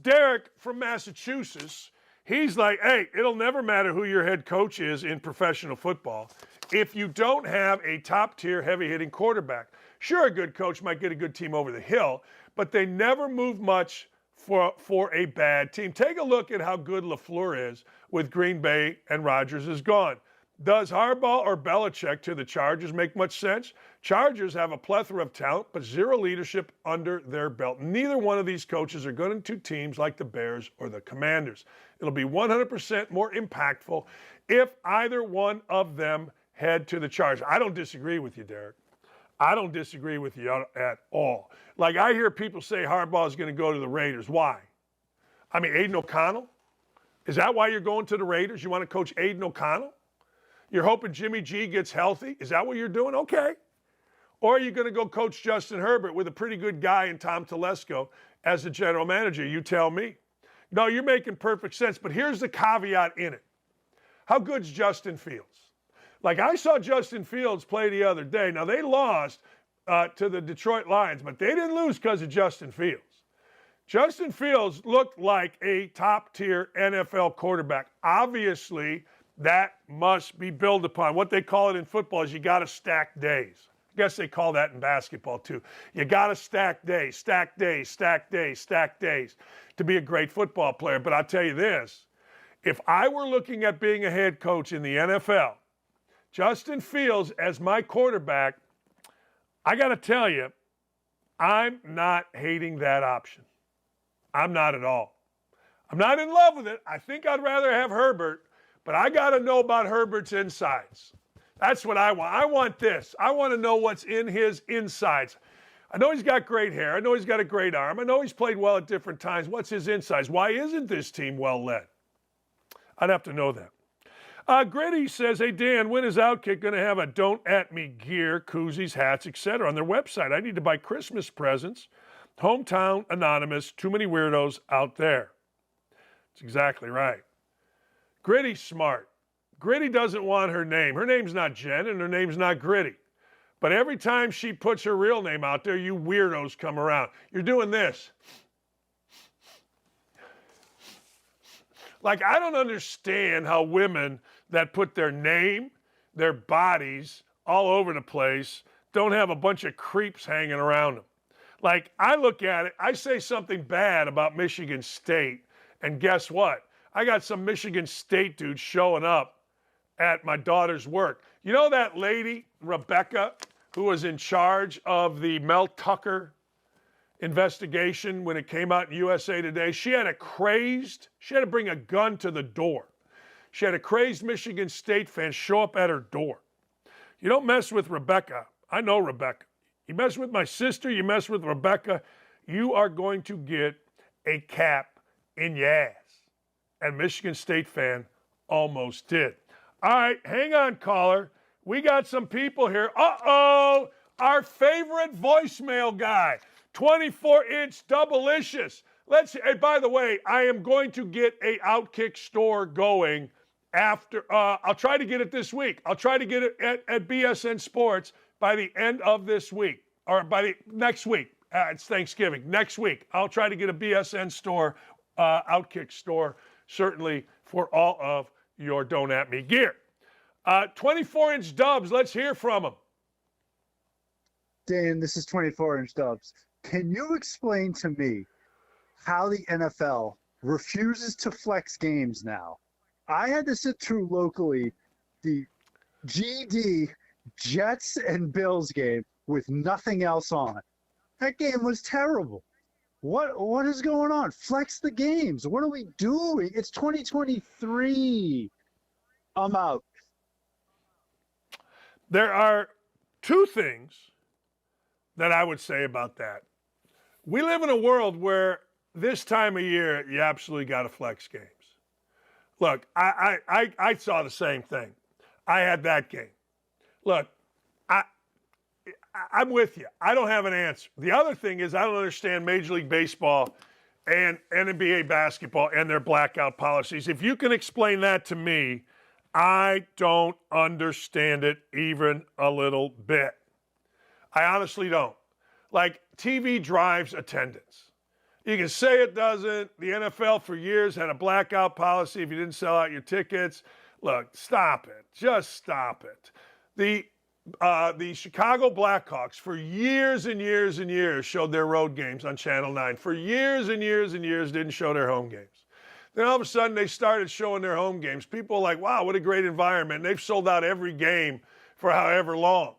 Derek from Massachusetts, he's like, hey, it'll never matter who your head coach is in professional football if you don't have a top-tier, heavy-hitting quarterback. Sure, a good coach might get a good team over the hill, but they never move much for a bad team. Take a look at how good LaFleur is with Green Bay and Rodgers is gone. Does Harbaugh or Belichick to the Chargers make much sense? Chargers have a plethora of talent, but zero leadership under their belt. Neither one of these coaches are going to teams like the Bears or the Commanders. It'll be 100% more impactful if either one of them head to the Chargers. I don't disagree with you, Derek. I don't disagree with you at all. Like, I hear people say Harbaugh is going to go to the Raiders. Why? I mean, Aiden O'Connell? Is that why you're going to the Raiders? You want to coach Aiden O'Connell? You're hoping Jimmy G gets healthy? Is that what you're doing? Okay. Or are you going to go coach Justin Herbert with a pretty good guy in Tom Telesco as the general manager? You tell me. No, you're making perfect sense. But here's the caveat in it. How good's Justin Fields? Like, I saw Justin Fields play the other day. Now, they lost to the Detroit Lions, but they didn't lose because of Justin Fields. Justin Fields looked like a top-tier NFL quarterback. Obviously, that must be built upon. What they call it in football is you got to stack days. I guess they call that in basketball, too. You got to stack days, stack days, stack days, stack days to be a great football player. But I'll tell you this. If I were looking at being a head coach in the NFL, Justin Fields as my quarterback, I got to tell you, I'm not hating that option. I'm not at all. I'm not in love with it. I think I'd rather have Herbert, but I got to know about Herbert's insides. That's what I want. I want this. I want to know what's in his insides. I know he's got great hair. I know he's got a great arm. I know he's played well at different times. What's his insides? Why isn't this team well led? I'd have to know that. Gritty says, hey, Dan, when is Outkick going to have a Don't At Me gear, koozies, hats, etc. on their website? I need to buy Christmas presents. Hometown Anonymous, too many weirdos out there. That's exactly right. Gritty's smart. Gritty doesn't want her name. Her name's not Jen, and her name's not Gritty. But every time she puts her real name out there, you weirdos come around. You're doing this. Like, I don't understand how women that put their name, their bodies all over the place don't have a bunch of creeps hanging around them. Like, I look at it, I say something bad about Michigan State, and guess what? I got some Michigan State dude showing up at my daughter's work. You know that lady, Rebecca, who was in charge of the Mel Tucker investigation when it came out in USA Today? She had to bring a gun to the door. She had a crazed Michigan State fan show up at her door. You don't mess with Rebecca. I know Rebecca. You mess with my sister, you mess with Rebecca, you are going to get a cap in your ass. And Michigan State fan almost did. All right, hang on, caller. We got some people here. Uh-oh, our favorite voicemail guy, 24-inch double-licious. Hey, by the way, I am going to get a Outkick store going after, I'll try to get it this week. I'll try to get it at BSN Sports by the end of this week, or by the next week. It's Thanksgiving. Next week, I'll try to get a BSN store, Outkick store, certainly for all of your Don't At Me gear. 24-inch Dubs, let's hear from him. Dan, this is 24-inch Dubs. Can you explain to me how the NFL refuses to flex games now? I had to sit through locally the GD Jets and Bills game with nothing else on. That game was terrible. What is going on? Flex the games. What are we doing? It's 2023. I'm out. There are two things that I would say about that. We live in a world where this time of year, you absolutely got to flex games. Look, I saw the same thing. I had that game. Look, I'm with you. I don't have an answer. The other thing is I don't understand Major League Baseball and NBA basketball and their blackout policies. If you can explain that to me, I don't understand it even a little bit. I honestly don't. Like, TV drives attendance. You can say it doesn't. The NFL for years had a blackout policy if you didn't sell out your tickets. Look, stop it. Just stop it. The Chicago Blackhawks for years and years and years showed their road games on Channel 9. For years and years and years didn't show their home games. Then all of a sudden they started showing their home games. People are like, wow, what a great environment. And they've sold out every game for however long.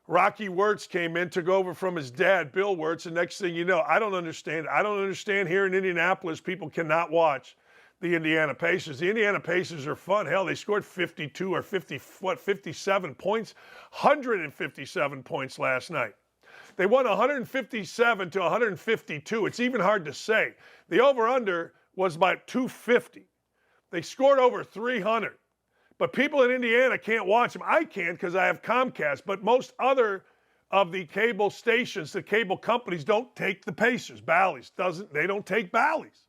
Rocky Wirtz came in, took over from his dad, Bill Wirtz, and next thing you know, I don't understand. I don't understand here in Indianapolis, people cannot watch the Indiana Pacers. The Indiana Pacers are fun. Hell, they scored 52 or 57 points, 157 points last night. They won 157 to 152. It's even hard to say. The over-under was about 250. They scored over 300. But people in Indiana can't watch them. I can because I have Comcast, but most other of the cable stations, the cable companies don't take the Pacers. Bally's doesn't. They don't take Bally's.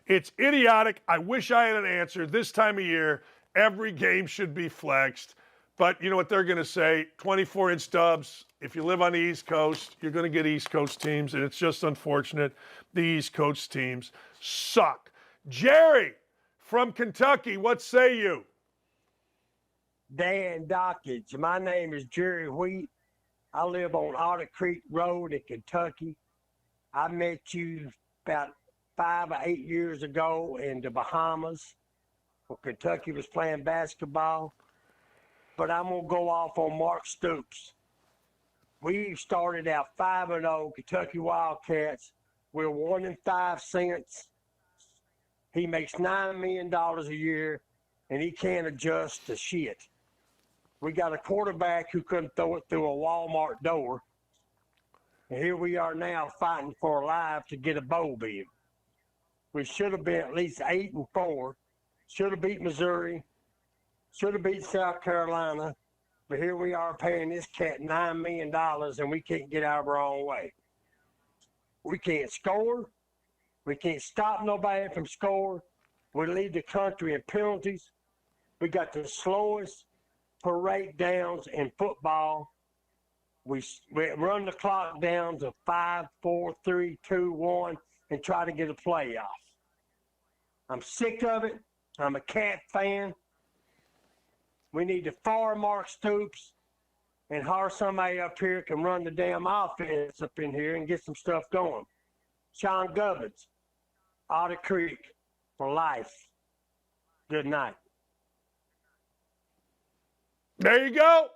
It's idiotic. I wish I had an answer. This time of year, every game should be flexed. But you know what they're going to say? 24-inch Dubs. If you live on the East Coast, you're going to get East Coast teams, and it's just unfortunate. The East Coast teams suck. Jerry from Kentucky, what say you? Dan Dakich. My name is Jerry Wheat. I live on Otter Creek Road in Kentucky. I met you about 5 or 8 years ago in the Bahamas when Kentucky was playing basketball. but I'm going to go off on Mark Stoops. We started out 5-0, Kentucky Wildcats. We're 1-5 since. He makes $9 million a year, and he can't adjust to shit. We got a quarterback who couldn't throw it through a Walmart door. And here we are now fighting for our life to get a bowl bid. We should have been at least 8-4. Should have beat Missouri. Should have beat South Carolina. But here we are paying this cat $9 million, and we can't get out of our own way. We can't score. We can't stop nobody from scoring. We lead the country in penalties. We got the slowest parade downs in football. We run the clock down to 5, 4, 3, 2, 1, and try to get a playoff. I'm sick of it. I'm a Cat fan. We need to fire Mark Stoops and hire somebody up here can run the damn offense up in here and get some stuff going. Sean Gubbins, Otter Creek, for life. Good night. There you go.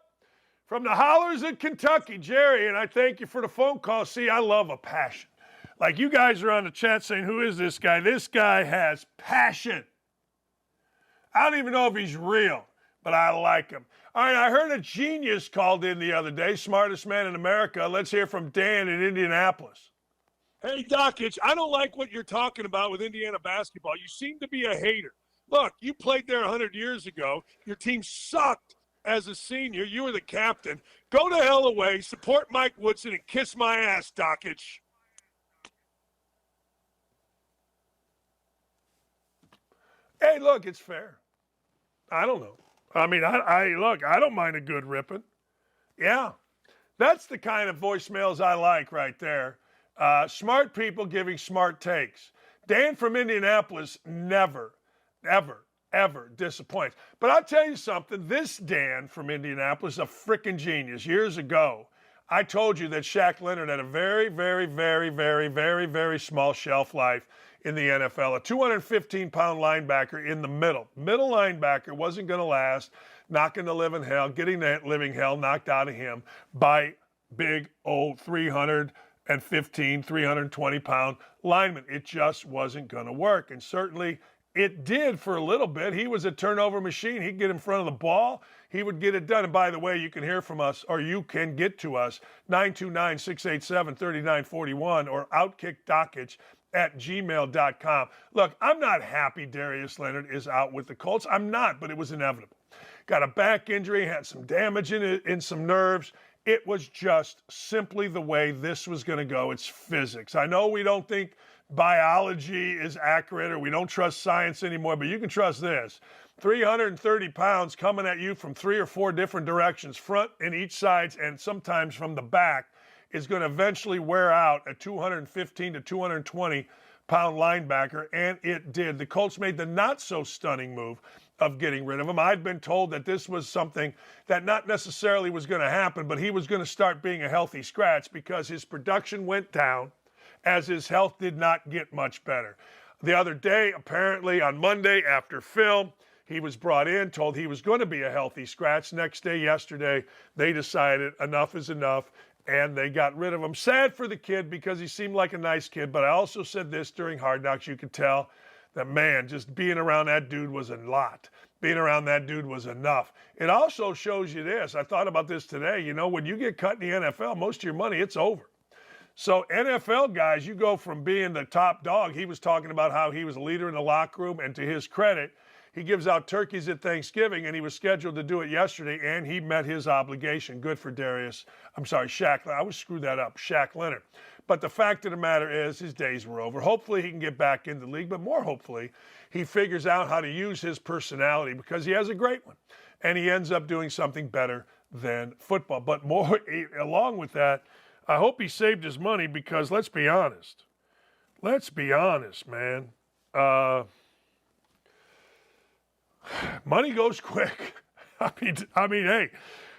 From the hollers of Kentucky, Jerry, and I thank you for the phone call. See, I love a passion. Like you guys are on the chat saying, who is this guy? This guy has passion. I don't even know if he's real, but I like him. All right, I heard a genius called in the other day, smartest man in America. Let's hear from Dan in Indianapolis. Hey, Dakich, I don't like what you're talking about with Indiana basketball. You seem to be a hater. Look, you played there 100 years ago. Your team sucked as a senior. You were the captain. Go to hell away, support Mike Woodson, and kiss my ass, Dakich. Hey, look, it's fair. I don't know. I mean, look, I don't mind a good ripping. Yeah, that's the kind of voicemails I like right there. Smart people giving smart takes. Dan from Indianapolis never, ever, ever disappoints. But I'll tell you something. This Dan from Indianapolis is a freaking genius. Years ago, I told you that Shaq Leonard had a very, very, very, very, very, very small shelf life in the NFL. A 215-pound linebacker in the middle. Middle linebacker wasn't going to last, not going to live in hell, getting that living hell knocked out of him by big old 315, 320-pound lineman. It just wasn't going to work. And certainly it did for a little bit. He was a turnover machine. He'd get in front of the ball. He would get it done. And by the way, you can hear from us, or you can get to us, 929-687-3941 or outkickdakich@gmail.com. Look, I'm not happy Darius Leonard is out with the Colts. I'm not, but it was inevitable. Got a back injury, had some damage in some nerves. It was just simply the way this was going to go. It's physics. I know we don't think biology is accurate or we don't trust science anymore, but you can trust this. 330 pounds coming at you from 3 or 4 different directions, front and each sides, and sometimes from the back, is going to eventually wear out a 215 to 220-pound linebacker, and it did. The Colts made the not-so-stunning move of getting rid of him. I'd been told that this was something that not necessarily was going to happen, but he was going to start being a healthy scratch because his production went down as his health did not get much better. The other day, apparently on Monday after film, he was brought in, told he was going to be a healthy scratch. Next day, yesterday, they decided enough is enough, and they got rid of him. Sad for the kid because he seemed like a nice kid, but I also said this during Hard Knocks. You could tell that, man, just being around that dude was a lot. Being around that dude was enough. It also shows you this. I thought about this today. You know, when you get cut in the NFL, most of your money, it's over. So NFL guys, you go from being the top dog. He was talking about how he was a leader in the locker room, and to his credit, he gives out turkeys at Thanksgiving, and he was scheduled to do it yesterday, and he met his obligation. Good for Shaq. I always screw that up, Shaq Leonard. But the fact of the matter is his days were over. Hopefully he can get back in the league, but more hopefully he figures out how to use his personality because he has a great one, and he ends up doing something better than football. But more along with that, I hope he saved his money because let's be honest. Let's be honest, man. Money goes quick. I mean, hey,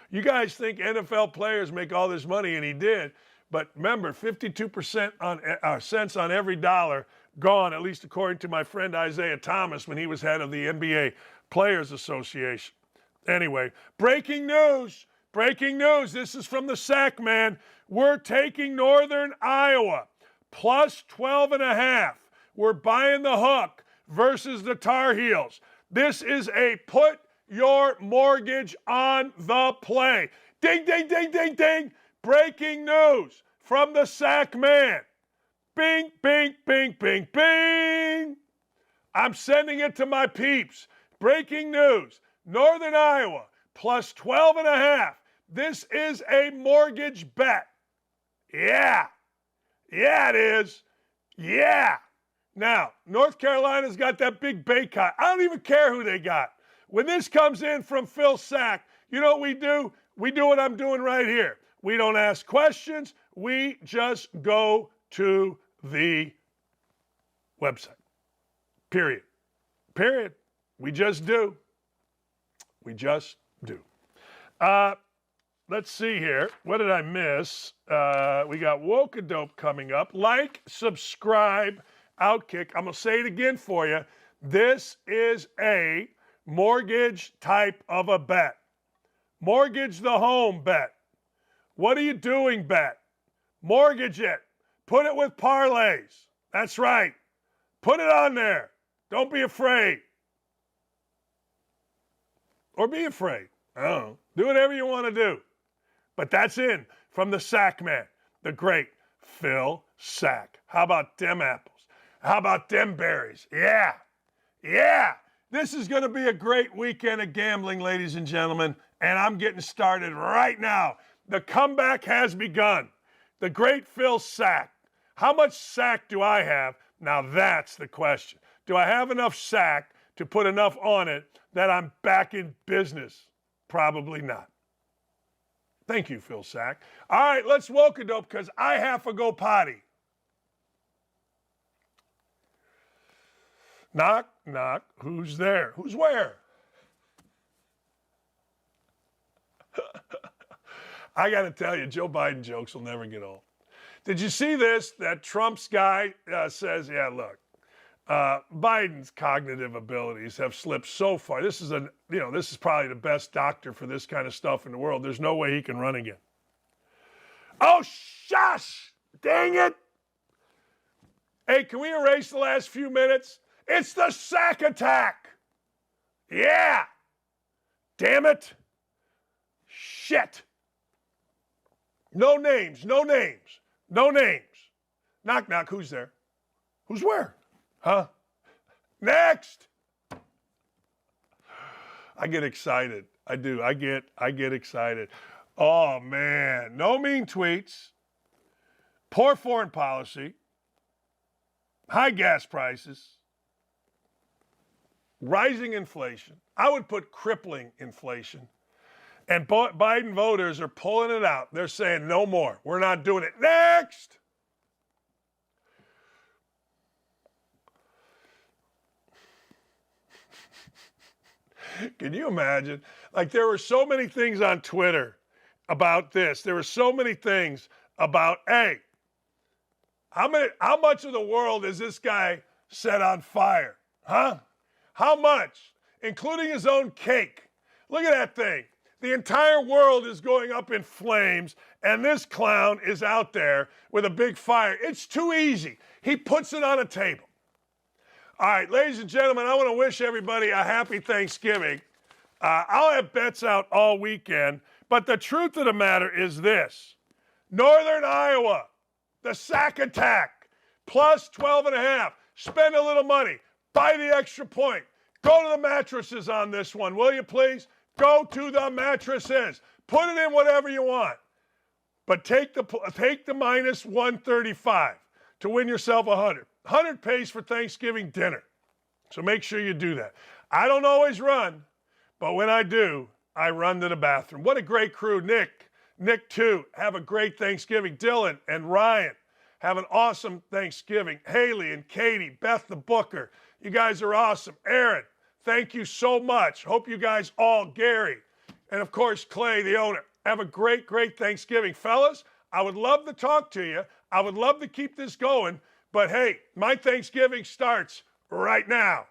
you guys think NFL players make all this money, and he did. But remember, 52% cents on every dollar gone, at least according to my friend Isaiah Thomas when he was head of the NBA Players Association. Anyway, breaking news. Breaking news. This is from the Sack Man. We're taking Northern Iowa plus 12.5. We're buying the hook versus the Tar Heels. This is a put your mortgage on the play. Ding, ding, ding, ding, ding. Breaking news from the Sack Man. Bing, bing, bing, bing, bing. I'm sending it to my peeps. Breaking news. Northern Iowa plus 12.5. This is a mortgage bet. Yeah. Yeah, it is. Yeah. Now, North Carolina's got that big Baycott. I don't even care who they got. When this comes in from Phil Sack, you know what we do? We do what I'm doing right here. We don't ask questions. We just go to the website. Period. Period. We just do. We just do. Let's see here. What did I miss? We got Woke-A-Dope coming up. Like, subscribe, Outkick. I'm going to say it again for you. This is a mortgage type of a bet. Mortgage the home bet. What are you doing bet? Mortgage it. Put it with parlays. That's right. Put it on there. Don't be afraid. Or be afraid. I don't know. Do whatever you want to do. But that's in from the Sack Man, the great Phil Sack. How about them apples? How about them berries? Yeah. Yeah. This is going to be a great weekend of gambling, ladies and gentlemen, and I'm getting started right now. The comeback has begun. The great Phil Sack. How much sack do I have? Now that's the question. Do I have enough sack to put enough on it that I'm back in business? Probably not. Thank you, Phil Sack. All right, let's woke-a-dope because I have to go potty. Knock, knock. Who's there? Who's where? I got to tell you, Joe Biden jokes will never get old. Did you see this? That Trump's guy says, yeah, look, Biden's cognitive abilities have slipped so far. This is this is probably the best doctor for this kind of stuff in the world. There's no way he can run again. Oh, shush! Dang it! Hey, can we erase the last few minutes? It's the Sack Attack! Yeah! Damn it! Shit! No names, no names, no names. Knock, knock, who's there? Who's where? Huh? Next! I get excited. I do. I get excited. Oh, man. No mean tweets. Poor foreign policy. High gas prices. Rising inflation. I would put crippling inflation. And Biden voters are pulling it out. They're saying no more. We're not doing it. Next! Can you imagine? Like, there were so many things on Twitter about this. There were so many things about, hey, how much of the world has this guy set on fire? Huh? How much? Including his own cake. Look at that thing. The entire world is going up in flames, and this clown is out there with a big fire. It's too easy. He puts it on a table. All right, ladies and gentlemen, I want to wish everybody a happy Thanksgiving. I'll have bets out all weekend, but the truth of the matter is this. Northern Iowa, the Sack Attack, plus 12.5. Spend a little money. Buy the extra point. Go to the mattresses on this one, will you please? Go to the mattresses. Put it in whatever you want. But take the minus 135 to win yourself 100. 100 pays for Thanksgiving dinner. So make sure you do that. I don't always run, but when I do, I run to the bathroom. What a great crew. Nick too. Have a great Thanksgiving. Dylan and Ryan, have an awesome Thanksgiving. Haley and Katie, Beth the Booker, you guys are awesome. Aaron, thank you so much. Hope you guys all, Gary, and of course, Clay, the owner. Have a great, great Thanksgiving. Fellas, I would love to talk to you. I would love to keep this going. But hey, my Thanksgiving starts right now.